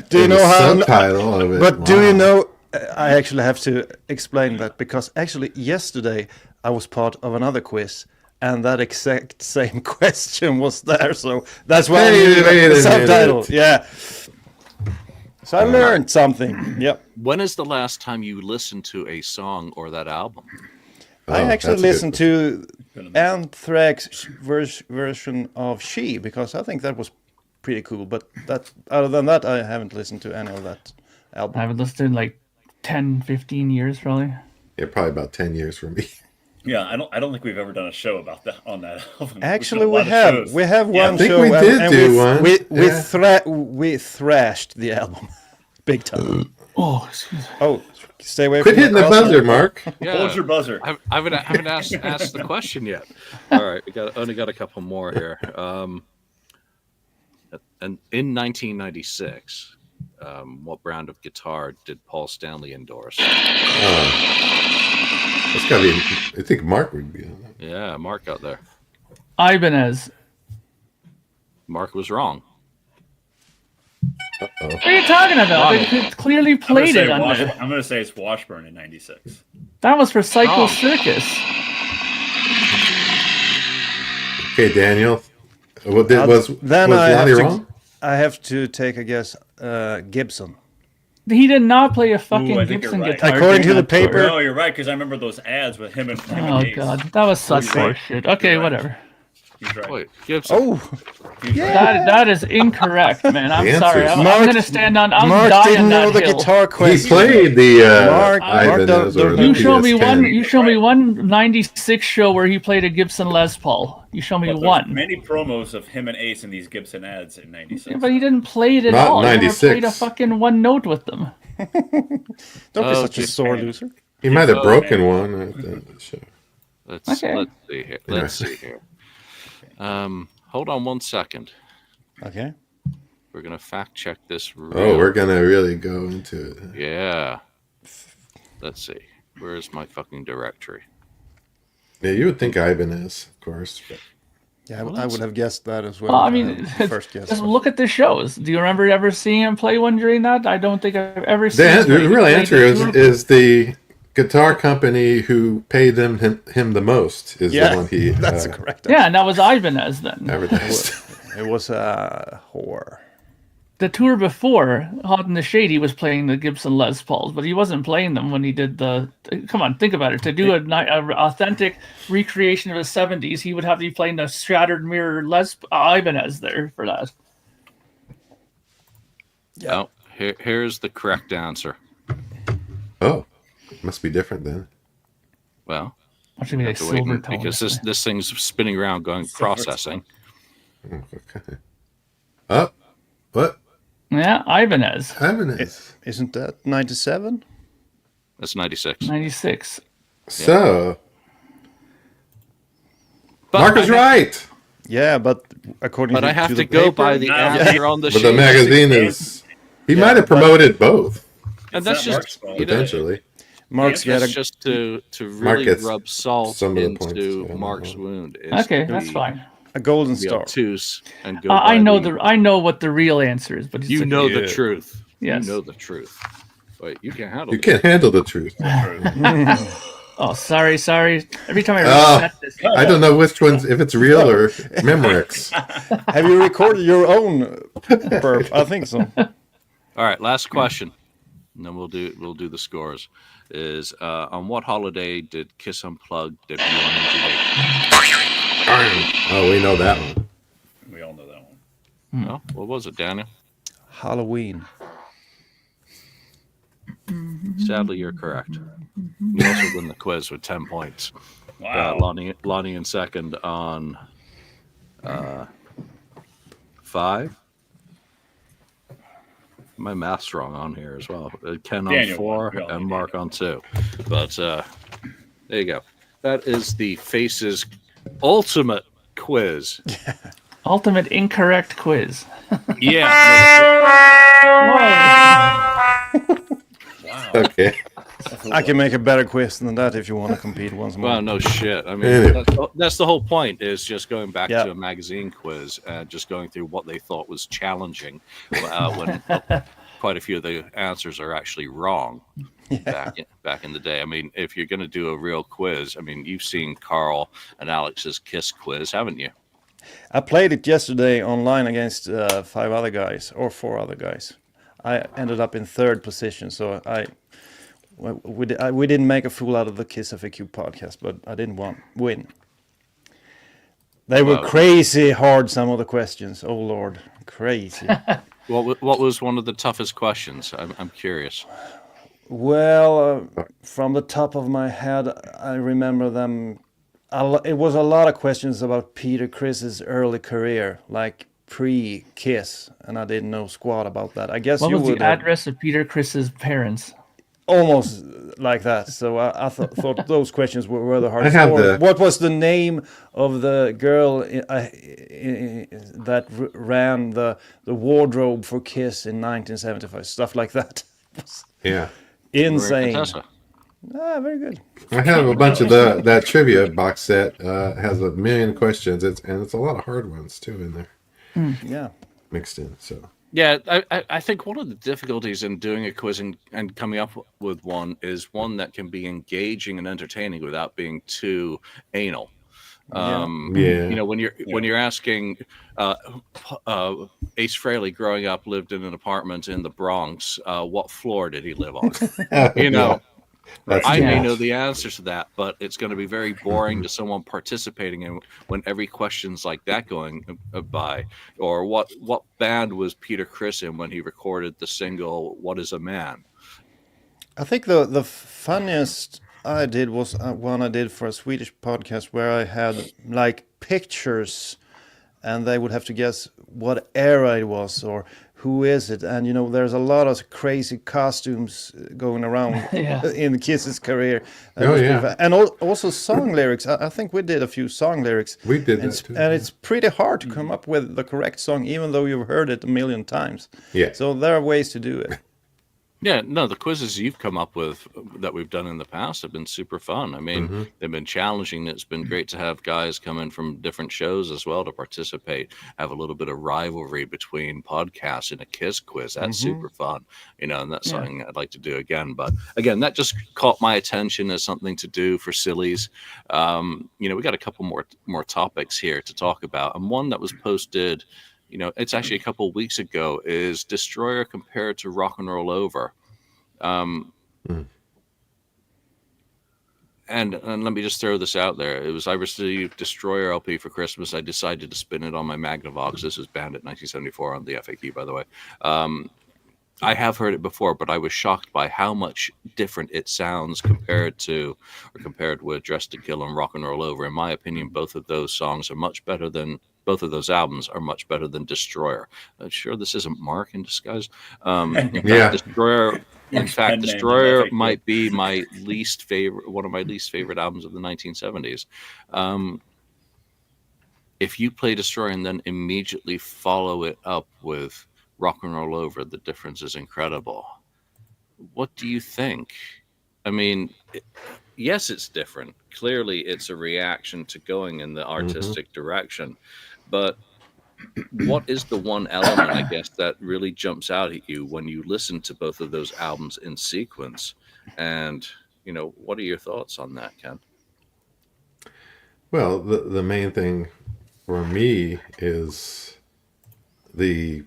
Do you know how? subtitle of it? But do you know I actually have to explain that because actually yesterday I was part of another quiz and that exact same question was there. So that's why I Wait knew a the subtitle. minute. Yeah. So I learned something. Yep. When is the last time you listened to a song or that album? I actually that's a good listened to Anthrax version of She because I think that was pretty cool. But that other than that, I haven't listened to any of that I album. haven't listened in like 10, 15 years probably. Yeah, probably about 10 years for me. Yeah, I don't think we've ever done a show about that on that album. Actually, We've we done a lot of have. shows. We have Yeah. one I think show, we did and do one. Yeah. we thrashed the album big time. Oh, excuse me. Oh, stay away Quit from hitting the crossword. buzzer, Mark. Hold your buzzer. I haven't asked the question yet. All right, only got a couple more here. And in 1996, what brand of guitar did Paul Stanley endorse? It's got to be, I think Mark would be on that. Yeah, Mark got there. Ibanez. Mark was wrong. What are you talking about? They clearly played it on there. I'm going to say it's Washburn in 96. That was for Psycho Oh. Circus. Okay, Daniel. Was Then I have Lonnie to. wrong? I have to take a guess. Gibson. He did not play a fucking I think Gibson you're right. guitar. According to during the that tour. paper- No, you're right, because I remember those ads with him and Oh Ace. god, that was such He's right. horseshit. Okay, You're right. whatever. He's right. Wait, Gibson. Oh, yeah. That is incorrect, man. I'm The sorry. answer's- I'm gonna stand on. I'm Mark dying didn't know that the hill. guitar He question. played the Mark Ibanez don't- or the You show me PS10. one. You show me one '96 show where he played a Gibson Les Paul. You show me But there's one. many promos of him and Ace in these Gibson ads in 96. Yeah, but he didn't play it at Not all. He never 96. played a fucking one note with them. Don't be Oh, such a geez, sore man. loser. He might have Oh, broken one at the show. Let's Okay. see here. Let's see here. Hold on 1 second. Okay. We're gonna fact check this. Oh, we're going to really go into it. Yeah. Let's see. Where's my fucking directory? Yeah, you would think Ibanez, of course. But Yeah, I would have guessed that as well. Well, I mean, first guess. just look at the shows. Do you remember ever seeing him play one during that? I don't think I've ever seen. him the play. He real played answer the is, tour- is the guitar company who paid him the most is the Yeah, one he that's correct. Yeah, and that was Ibanez then. advertised. It was a whore. The tour before Hot in the Shade, he was playing the Gibson Les Pauls, but he wasn't playing them when he did the. Come on, think about it. To do a authentic recreation of the '70s, he would have to be playing the Shattered Mirror Les Ibanez there for that. Yeah. Oh, here's the correct answer. Oh, must be different then. Well, What should be like to wait silver and- tone? because this thing's spinning around, going processing. Oh, okay. Oh, what? Yeah, Ibanez, Ibanez. Isn't that 97? That's 96. '96. So, But Mark is right. Yeah, but according But to I have to to the go paper, by the Yeah. answer on the But the sheet. magazine is. He might have but- promoted both, And that's It's not Mark's just fault. you know, potentially. Mark's Yeah, got that's a just to Mark really gets rub salt some of the into points, yeah, I don't Mark's know. wound. is Okay, to that's be fine. golden be star. obtuse and go. I by know the I know what the real answer is, but it's you okay. know the truth. Yes. You know the truth. Wait, you can't handle You it. can't handle the truth. Oh, sorry. Every time I Oh. reset this, I don't know which one's, if it's real or Memorex. Have you recorded your own burp? I think so. All right, last question, and then we'll do the scores. Is on what holiday did Kiss Unplugged debut on MTV? Oh, we know that one. We all know that one. No, what was it, Daniel? Halloween. Sadly, you're correct. You also win the quiz with 10 points. Wow. Lonnie in second on 5. My math's wrong on here as well. Ken on Daniel 4 won. We all and know Mark on 2. But there you go. That is the Faces Ultimate Quiz. ultimate incorrect quiz. Yeah. Whoa. Wow. Okay. I can make a better quiz than that if you want to compete once more. Well, no shit. I mean, Anyway. that's the whole point, is just going back Yeah. to a magazine quiz and just going through what they thought was challenging when quite a few of the answers are actually wrong. Yeah. Back in the day. I mean, if you're going to do a real quiz, I mean, you've seen Carl and Alex's Kiss quiz, haven't you? I played it yesterday online against 4 other guys. I ended up in 3rd position, so we didn't make a fool out of the KissFAQ podcast, but I didn't win. They were crazy hard, some of the questions. Oh Lord, crazy. What was one of the toughest questions? I'm curious. Well, from the top of my head, I remember them. It was a lot of questions about Peter Criss's early career, like pre-Kiss, and I didn't know squat about that. I guess What you was would the address of Peter Criss's parents? almost like that. So I thought those questions were the hardest. I have What was the name of the girl that ran the wardrobe for Kiss in 1975? Stuff like that. Yeah. Insane. Contessa. Very good. I have a bunch of that trivia box set. Has a million questions. It's a lot of hard ones too in there. Yeah. Mixed in. So Yeah, I think one of the difficulties in doing a quiz and coming up with one is one that can be engaging and entertaining without being too anal. You know, when you're asking Ace Frehley growing up lived in an apartment in the Bronx, what floor did he live on? You know, I may know the answer to that, but it's going to be very boring to someone participating in when every question's like that going by. Or what band was Peter Criss in when he recorded the single "What Is a Man"? I think the funniest I did was one I did for a Swedish podcast where I had like pictures, and they would have to guess what era it was or who is it. And you know, there's a lot of crazy costumes going around in Kiss's career. And also song lyrics. I think we did a few song lyrics. We did that too. And it's pretty hard to come up with the correct song, even though you've heard it a million times. Yeah. So there are ways to do it. Yeah, no, the quizzes you've come up with that we've done in the past have been super fun. I mean, they've been challenging. It's been great to have guys come in from different shows as well to participate, have a little bit of rivalry between podcasts in a Kiss quiz. That's super fun, you know, and that's something I'd like to do again. But again, that just caught my attention as something to do for sillies. You know, we got a couple more topics here to talk about, and one that was posted, you know, it's actually a couple of weeks ago, is Destroyer compared to Rock and Roll Over. And let me just throw this out there. I received Destroyer LP for Christmas. I decided to spin it on my Magnavox. This was banned at 1974 on the FAQ, by the way. I have heard it before, but I was shocked by how much different it sounds compared with Dress to Kill and Rock and Roll Over. In my opinion, both of those albums are much better than Destroyer. I'm sure this isn't Mark in disguise. In fact, Destroyer might be my one of my least favorite albums of the 1970s. If you play Destroyer and then immediately follow it up with Rock and Roll Over, the difference is incredible. What do you think? I mean, yes, it's different. Clearly, it's a reaction to going in the artistic direction. But what is the one element, I guess, that really jumps out at you when you listen to both of those albums in sequence? And, you know, what are your thoughts on that, Ken? Well, the main thing for me is the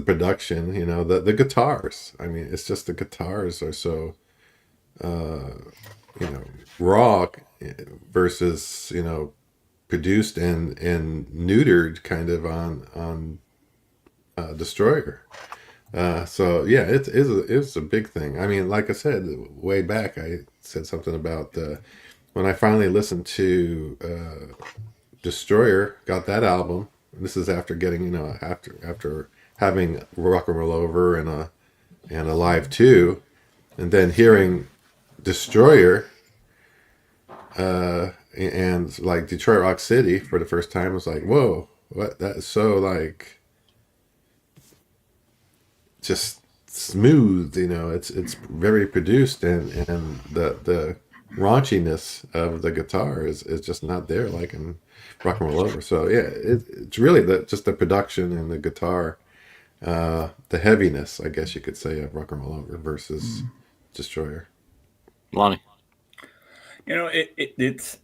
production, you know, the guitars. I mean, it's just the guitars are so, you know, raw versus, you know, produced and neutered kind of on Destroyer. So yeah, it's a big thing. I mean, like I said, way back, I said something about when I finally listened to Destroyer, got that album. This is after getting, you know, after having Rock and Roll Over and Alive 2, and then hearing Destroyer and like Detroit Rock City for the first time, was like, whoa, what? That is so like just smooth, you know. It's very produced, and the raunchiness of the guitar is just not there like in Rock and Roll Over. So yeah, it's really just the production and the guitar the heaviness, I guess you could say, of Rock and Roll Over versus Destroyer. Lonnie. It's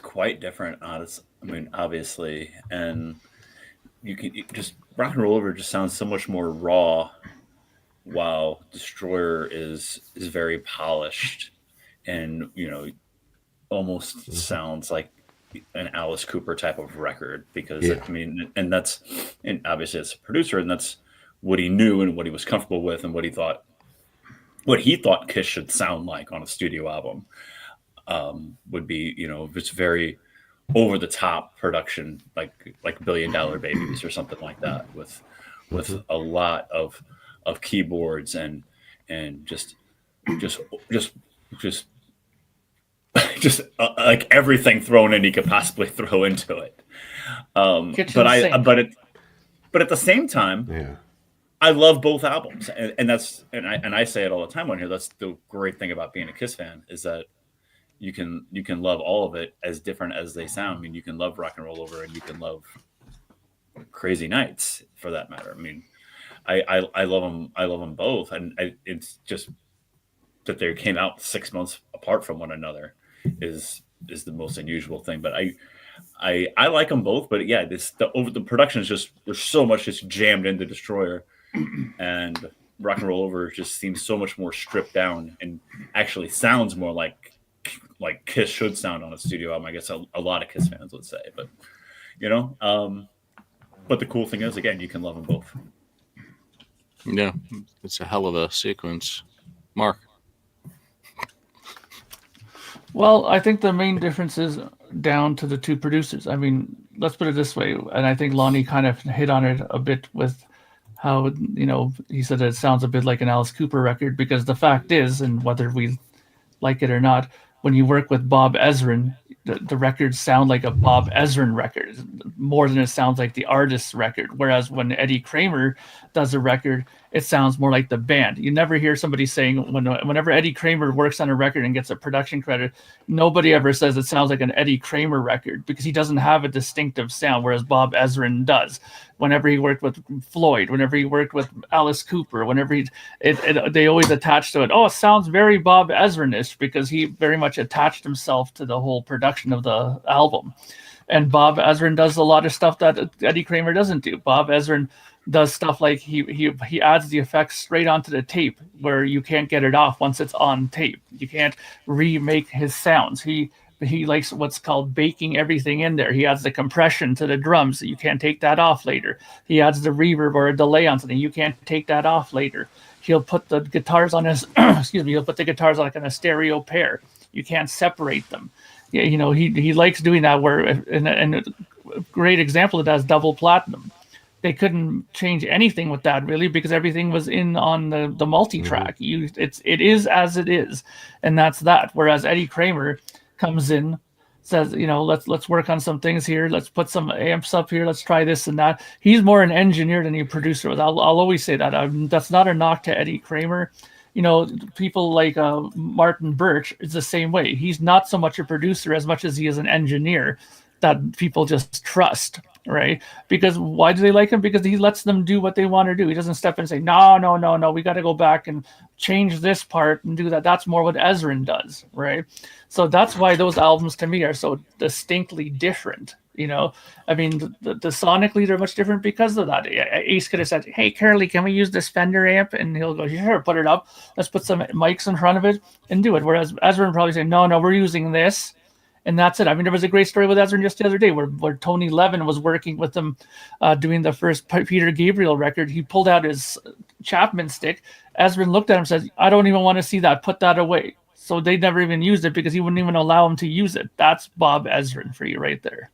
quite different. Obviously, and just Rock and Roll Over just sounds so much more raw, while Destroyer is very polished, and almost sounds like an Alice Cooper type of record, because and obviously as a producer, and that's what he knew and what he was comfortable with and what he thought Kiss should sound like on a studio album. Would be, it's very over the top production, like $1 Billion Babies or something like that, with a lot of keyboards and just like everything thrown in you could possibly throw into it. Kitchen sink. But at the same time, Yeah. I love both albums, and I say it all the time on here. That's the great thing about being a Kiss fan, is that you can love all of it as different as they sound. I mean, you can love Rock and Roll Over, and you can love Crazy Nights, for that matter. I mean, I love them. I love them both, and it's just that they came out 6 months apart from one another is the most unusual thing. But I like them both. But yeah, the production is just, there's so much just jammed into Destroyer, and Rock and Roll Over just seems so much more stripped down and actually sounds more like Kiss should sound on a studio album. I guess a lot of Kiss fans would say, but but the cool thing is, again, you can love them both. Yeah, it's a hell of a sequence. Mark. Well, I think the main difference is down to the two producers. I mean, let's put it this way, and I think Lonnie kind of hit on it a bit with how, he said it sounds a bit like an Alice Cooper record, because the fact is, and whether we like it or not, when you work with Bob Ezrin, the records sound like a Bob Ezrin record more than it sounds like the artist's record. Whereas when Eddie Kramer does a record, it sounds more like the band. You never hear somebody saying, whenever Eddie Kramer works on a record and gets a production credit, nobody ever says it sounds like an Eddie Kramer record, because he doesn't have a distinctive sound, whereas Bob Ezrin does. Whenever he worked with Floyd, whenever he worked with Alice Cooper, whenever they always attach to it, oh, it sounds very Bob Ezrin-ish, because he very much attached himself to the whole production of the album. And Bob Ezrin does a lot of stuff that Eddie Kramer doesn't do. Bob Ezrin does stuff like he adds the effects straight onto the tape, where you can't get it off once it's on tape. You can't remake his sounds. He likes what's called baking everything in there. He adds the compression to the drums, so you can't take that off later. He adds the reverb or a delay on something. You can't take that off later. He'll put the guitars on his he'll put the guitars like in a stereo pair. You can't separate them. Yeah, he likes doing that. Where and a great example of that is Double Platinum. They couldn't change anything with that, really, because everything was in on the multi-track. It is as it is, and that's that. Whereas Eddie Kramer comes in, says, let's work on some things here. Let's put some amps up here. Let's try this and that. He's more an engineer than a producer. I'll always say that. That's not a knock to Eddie Kramer. People like Martin Birch is the same way. He's not so much a producer as much as he is an engineer that people just trust, right? Because why do they like him? Because he lets them do what they want to do. He doesn't step in and say, no, we got to go back and change this part and do that. That's more what Ezrin does, right? So that's why those albums to me are so distinctly different. I mean, the sonically they're much different because of that. Ace could have said, "Hey, Curly, can we use this Fender amp?" And he'll go, "Sure, put it up. Let's put some mics in front of it and do it." Whereas Ezrin would probably say, "No, we're using this." And that's it. I mean, there was a great story with Ezrin just the other day where Tony Levin was working with them doing the first Peter Gabriel record. He pulled out his Chapman stick. Ezrin looked at him and said, "I don't even want to see that. Put that away." So they never even used it because he wouldn't even allow him to use it. That's Bob Ezrin for you right there.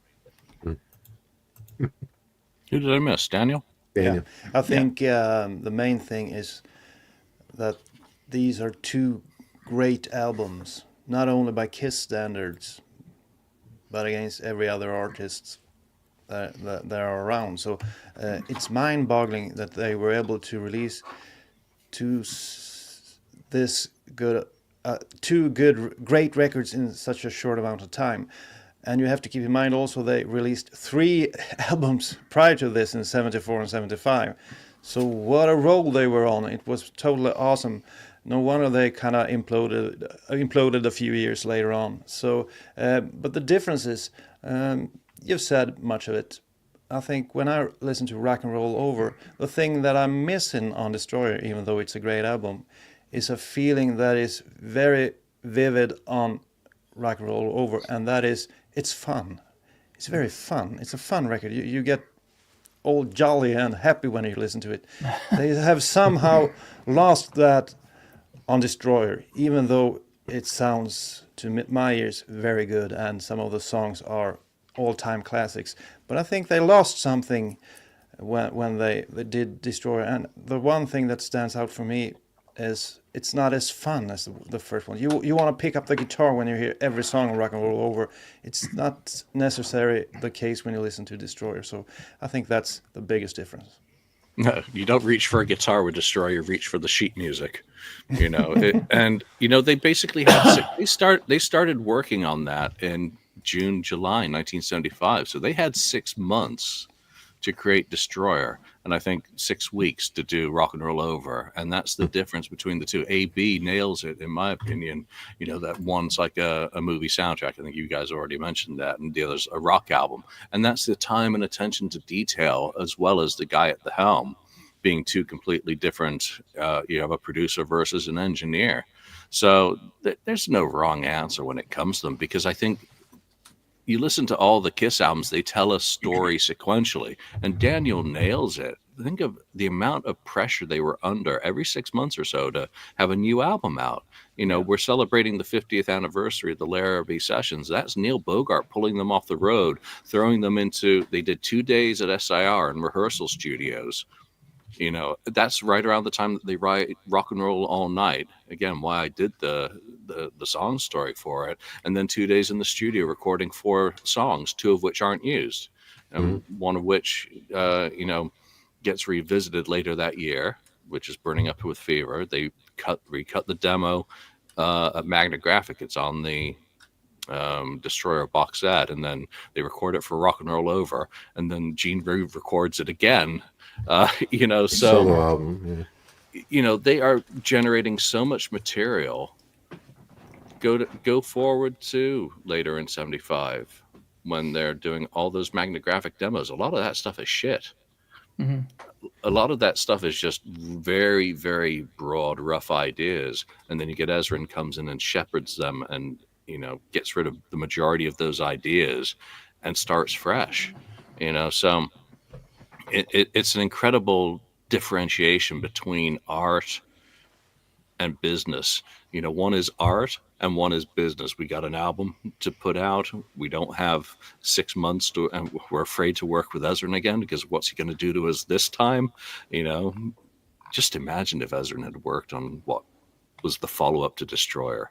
Who did I miss? Daniel? Yeah. I think the main thing is that these are two great albums, not only by Kiss standards, but against every other artist that are around. So it's mind-boggling that they were able to release two great records in such a short amount of time. And you have to keep in mind also they released 3 albums prior to this in 74 and 75. So what a roll they were on. It was totally awesome. No wonder they kind of imploded a few years later on. So, but the difference is, you've said much of it. I think when I listen to Rock and Roll Over, the thing that I'm missing on Destroyer, even though it's a great album, is a feeling that is very vivid on Rock and Roll Over, and that is it's fun. It's very fun. It's a fun record. You get all jolly and happy when you listen to it. They have somehow lost that on Destroyer, even though it sounds to my ears very good, and some of the songs are all-time classics. But I think they lost something when they did Destroyer. And the one thing that stands out for me is it's not as fun as the first one. You want to pick up the guitar when you hear every song on Rock and Roll Over. It's not necessarily the case when you listen to Destroyer. So I think that's the biggest difference. No, you don't reach for a guitar with Destroyer. You reach for the sheet music, and they basically had they started working on that in June, July 1975. So they had 6 months to create Destroyer, and I think 6 weeks to do Rock and Roll Over. And that's the difference between the two. AB nails it, in my opinion. That one's like a movie soundtrack. I think you guys already mentioned that. And the other's a rock album. And that's the time and attention to detail, as well as the guy at the helm being two completely different. You have a producer versus an engineer. So there's no wrong answer when it comes to them, because I think you listen to all the Kiss albums, they tell a story sequentially, and Daniel nails it. Think of the amount of pressure they were under every 6 months or so to have a new album out. We're celebrating the 50th anniversary of the Larrabee Sessions. That's Neil Bogart pulling them off the road, throwing them they did 2 days at SIR and rehearsal studios. That's right around the time that they write Rock and Roll All Night. Again, why I did the song story for it. And then 2 days in the studio recording 4 songs, 2 of which aren't used. And one of which, gets revisited later that year, which is Burning Up with Fever. They recut the demo at Magna Graphic. It's on the Destroyer box set. And then they record it for Rock and Roll Over. And then Gene Reeve records it again. Solo album, yeah. They are generating so much material. Go forward to later in 75 when they're doing all those Magna Graphic demos. A lot of that stuff is shit. Mm-hmm. A lot of that stuff is just very, very broad, rough ideas, and then you get Ezrin comes in and shepherds them and gets rid of the majority of those ideas and starts fresh. So it's an incredible differentiation between art and business. One is art and one is business. We got an album to put out. We don't have 6 months and we're afraid to work with Ezrin again, because what's he going to do to us this time? Just imagine if Ezrin had worked on what was the follow-up to Destroyer.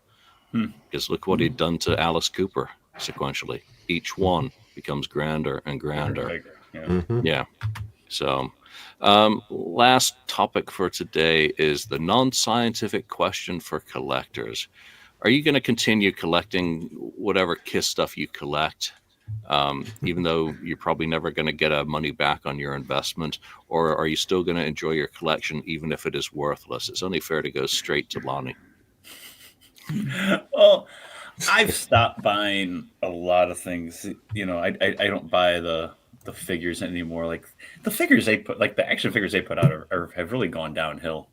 Because look what he'd done to Alice Cooper sequentially. Each one becomes grander and grander. Yeah. So last topic for today is the non-scientific question for collectors. Are you going to continue collecting whatever Kiss stuff you collect, even though you're probably never going to get a money back on your investment? Or are you still going to enjoy your collection even if it is worthless? It's only fair to go straight to Lonnie. Well, I've stopped buying a lot of things. I don't buy the figures anymore. Like the figures they put, like the action figures they put out have really gone downhill,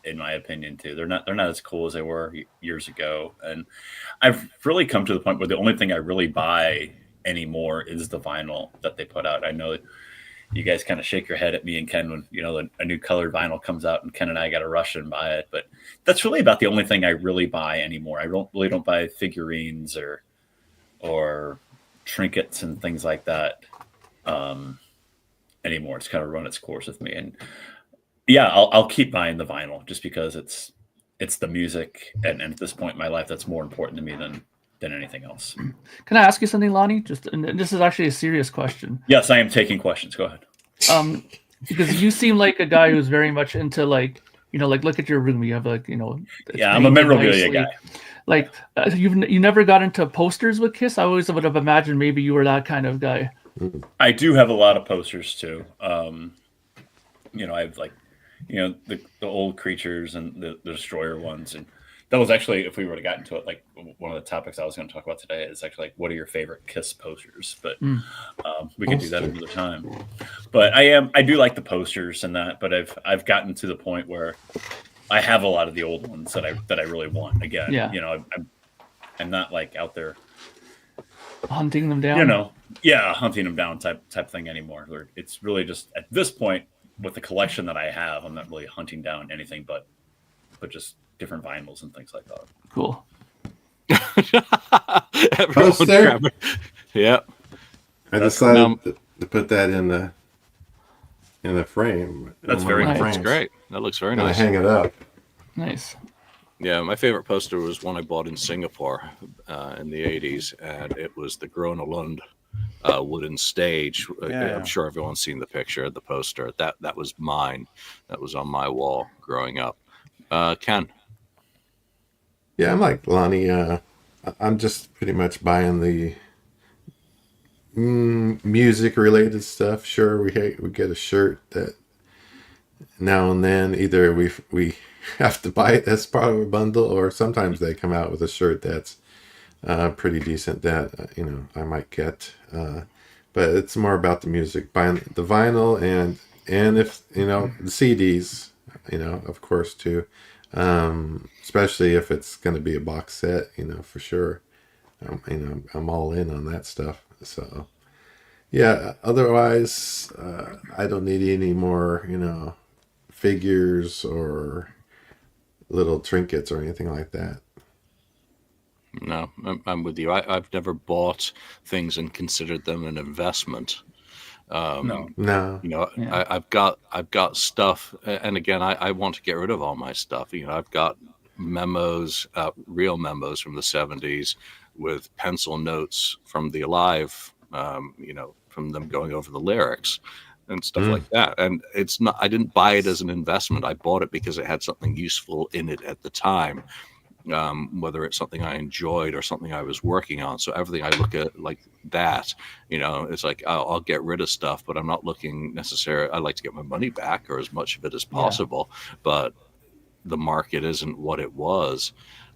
in my opinion too. They're not as cool as they were years ago. And I've really come to the point where the only thing I really buy anymore is the vinyl that they put out. I know that you guys kind of shake your head at me and Ken when, a new colored vinyl comes out and Ken and I got to rush and buy it. But that's really about the only thing I really buy anymore. I don't buy figurines or trinkets and things like that anymore. It's kind of run its course with me. And yeah, I'll keep buying the vinyl just because it's the music. And at this point in my life, that's more important to me than anything else. Can I ask you something, Lonnie? And this is actually a serious question. Yes, I am taking questions. Go ahead. Because you seem like a guy who's very much into like look at your room. You have yeah, I'm a memorabilia guy. Like you never got into posters with Kiss. I always would have imagined maybe you were that kind of guy. I do have a lot of posters too. I have like, the old creatures and the destroyer ones, and that was actually, if we were to get into it, like one of the topics I was going to talk about today is actually like, what are your favorite Kiss posters? But we could do that another time. But I do like the posters and that, but I've gotten to the point where I have a lot of the old ones that I really want again. Yeah. I'm not like out there hunting them down. Hunting them down type thing anymore. It's really just at this point with the collection that I have, I'm not really hunting down anything but just different vinyls and things like that. Cool. Poster? Yeah. I decided to put that in the frame. That's very nice. That's great. That looks very nice. I hang it up. Nice. Yeah, my favorite poster was one I bought in Singapore in the 80s, and it was the Grona Lund wooden stage. I'm sure everyone's seen the picture of the poster. That was mine. That was on my wall growing up. Ken? Yeah, I'm like Lonnie. I'm just pretty much buying the music-related stuff. Sure, we get a shirt that now and then either we have to buy it as part of a bundle, or sometimes they come out with a shirt that's pretty decent that I might get. But it's more about the music, buying the vinyl and if the CDs, of course too. Especially if it's going to be a box set, for sure. I'm all in on that stuff. So yeah. Otherwise, I don't need any more, figures or little trinkets or anything like that. No, I'm with you. I've never bought things and considered them an investment. No. Yeah. I've got stuff, and again, I want to get rid of all my stuff. I've got memos, real memos from the 70s with pencil notes from the Alive, from them going over the lyrics and stuff like that. And it's not, I didn't buy it as an investment. I bought it because it had something useful in it at the time. Whether it's something I enjoyed or something I was working on. So everything I look at like that, it's like I'll get rid of stuff, but I'm not looking necessarily. I like to get my money back or as much of it as possible, but the market isn't what it was.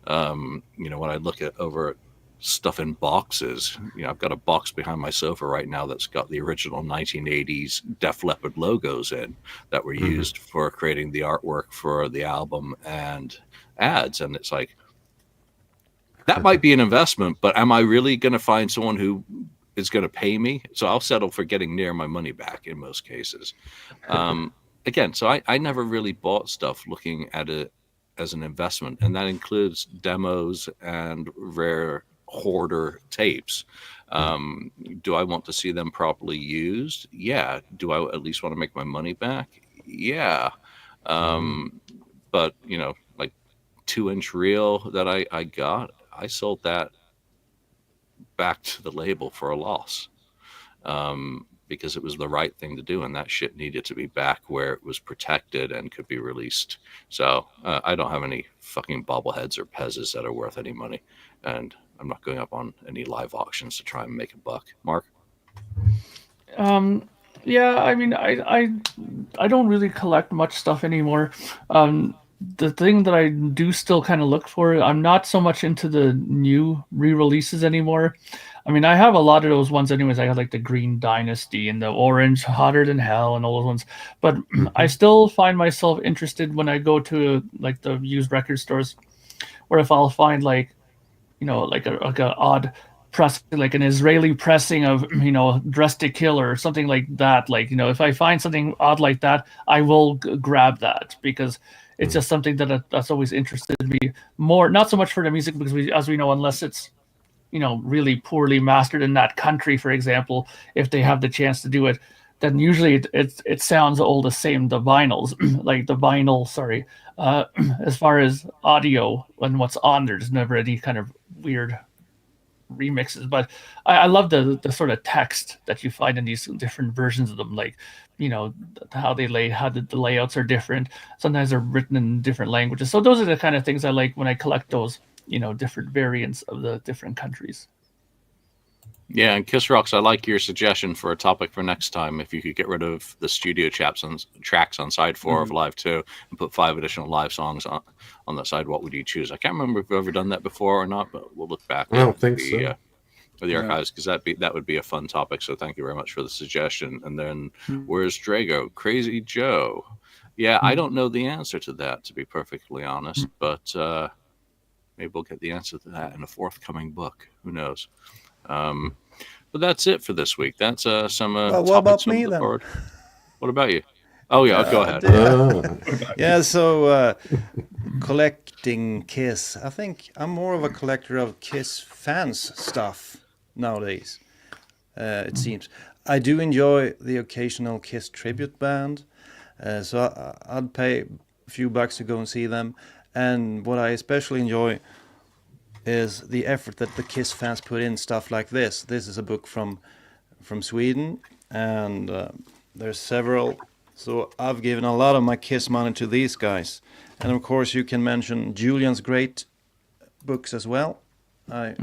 When I look at over stuff in boxes, I've got a box behind my sofa right now that's got the original 1980s Def Leppard logos in that were used for creating the artwork for the album and ads. And it's like, that might be an investment, but am I really going to find someone who is going to pay me? So I'll settle for getting near my money back in most cases. Again, so I never really bought stuff looking at it as an investment, and that includes demos and rare hoarder tapes. Do I want to see them properly used? Yeah. Do I at least want to make my money back? Yeah. But like 2-inch reel that I got, I sold that back to the label for a loss, because it was the right thing to do, and that shit needed to be back where it was protected and could be released. So I don't have any fucking bobbleheads or Pezzes that are worth any money, and I'm not going up on any live auctions to try and make a buck. Mark? Yeah, I mean, I don't really collect much stuff anymore. The thing that I do still kind of look for, I'm not so much into the new re-releases anymore. I mean, I have a lot of those ones anyways. I had like the Green Dynasty and the Orange Hotter Than Hell and all those ones. But I still find myself interested when I go to like the used record stores, where if I'll find like like an odd press, like an Israeli pressing of Dress to Kill or something like that. Like if I find something odd like that, I will grab that, because it's just something that's always interested me more. Not so much for the music, because as we know, unless it's really poorly mastered in that country, for example, if they have the chance to do it, then usually it sounds all the same. The vinyls, like the vinyl, sorry, as far as audio and what's on there's never any kind of weird remixes. But I love the sort of text that you find in these different versions of them, like how the layouts are different. Sometimes they're written in different languages. So those are the kind of things I like when I collect those different variants of the different countries. Yeah, and Kiss Rocks, I like your suggestion for a topic for next time. If you could get rid of the studio tracks on side 4 of Live 2 and put 5 additional live songs on that side, what would you choose? I can't remember if we've ever done that before or not, but we'll look back. I don't think so. The archives, because that would be a fun topic. So thank you very much for the suggestion. And then where's Drago? Crazy Joe. Yeah, I don't know the answer to that, to be perfectly honest, but maybe we'll get the answer to that in a forthcoming book. Who knows? But that's it for this week. That's some what topics about from me the then? board. What about you? Oh yeah, go ahead. Yeah, so collecting Kiss. I think I'm more of a collector of Kiss fans stuff nowadays. It seems I do enjoy the occasional Kiss tribute band, so I'd pay a few bucks to go and see them. And what I especially enjoy is the effort that the Kiss fans put in stuff like this. This is a book from Sweden, and there's several. So I've given a lot of my Kiss money to these guys. And of course you can mention Julian's great books as well. I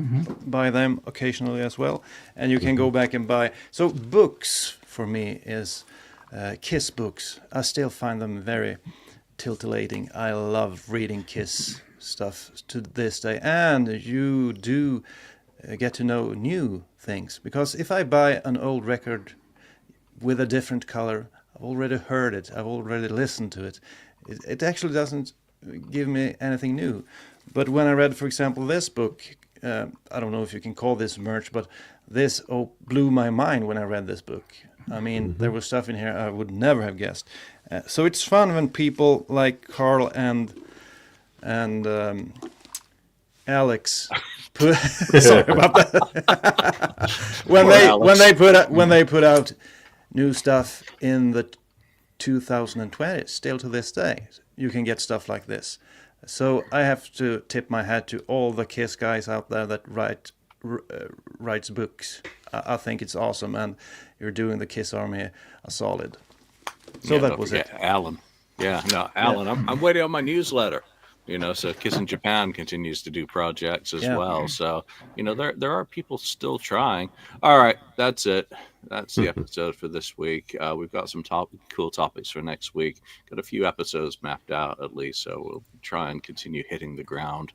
buy them occasionally as well. And you can go back and buy. So books for me is Kiss books. I still find them very titillating. I love reading Kiss stuff to this day. And you do get to know new things. Because if I buy an old record with a different color, I've already heard it. I've already listened to it. It actually doesn't give me anything new. But when I read, for example, this book, I don't know if you can call this merch, but this blew my mind when I read this book. I mean, there was stuff in here I would never have guessed. So it's fun when people like Carl and Alex put sorry about that. when they put out new stuff in the 2020, still to this day, you can get stuff like this. So I have to tip my hat to all the Kiss guys out there that writes books. I think it's awesome, and you're doing the Kiss Army a solid. So that was it. Alan. Yeah, no, Alan. Yeah. I'm waiting on my newsletter. So Kiss in Japan continues to do projects as well. So, there are people still trying. All right, that's it. That's the episode for this week. We've got some cool topics for next week. Got a few episodes mapped out at least, so we'll try and continue hitting the ground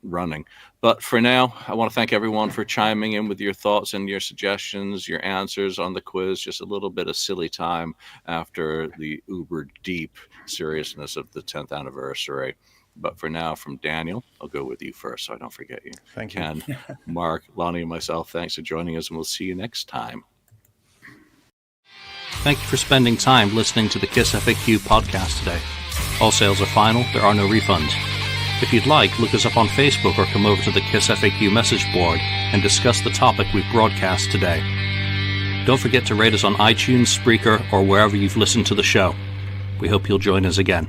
running. But for now, I want to thank everyone for chiming in with your thoughts and your suggestions, your answers on the quiz. Just a little bit of silly time after the uber deep seriousness of the 10th anniversary. But for now, from Daniel, I'll go with you first so I don't forget you. Thank you. Ken, Mark, Lonnie, and myself, thanks for joining us, and we'll see you next time. Thank you for spending time listening to the KissFAQ podcast today. All sales are final. There are no refunds. If you'd like, look us up on Facebook or come over to the KissFAQ message board and discuss the topic we've broadcast today. Don't forget to rate us on iTunes, Spreaker, or wherever you've listened to the show. We hope you'll join us again.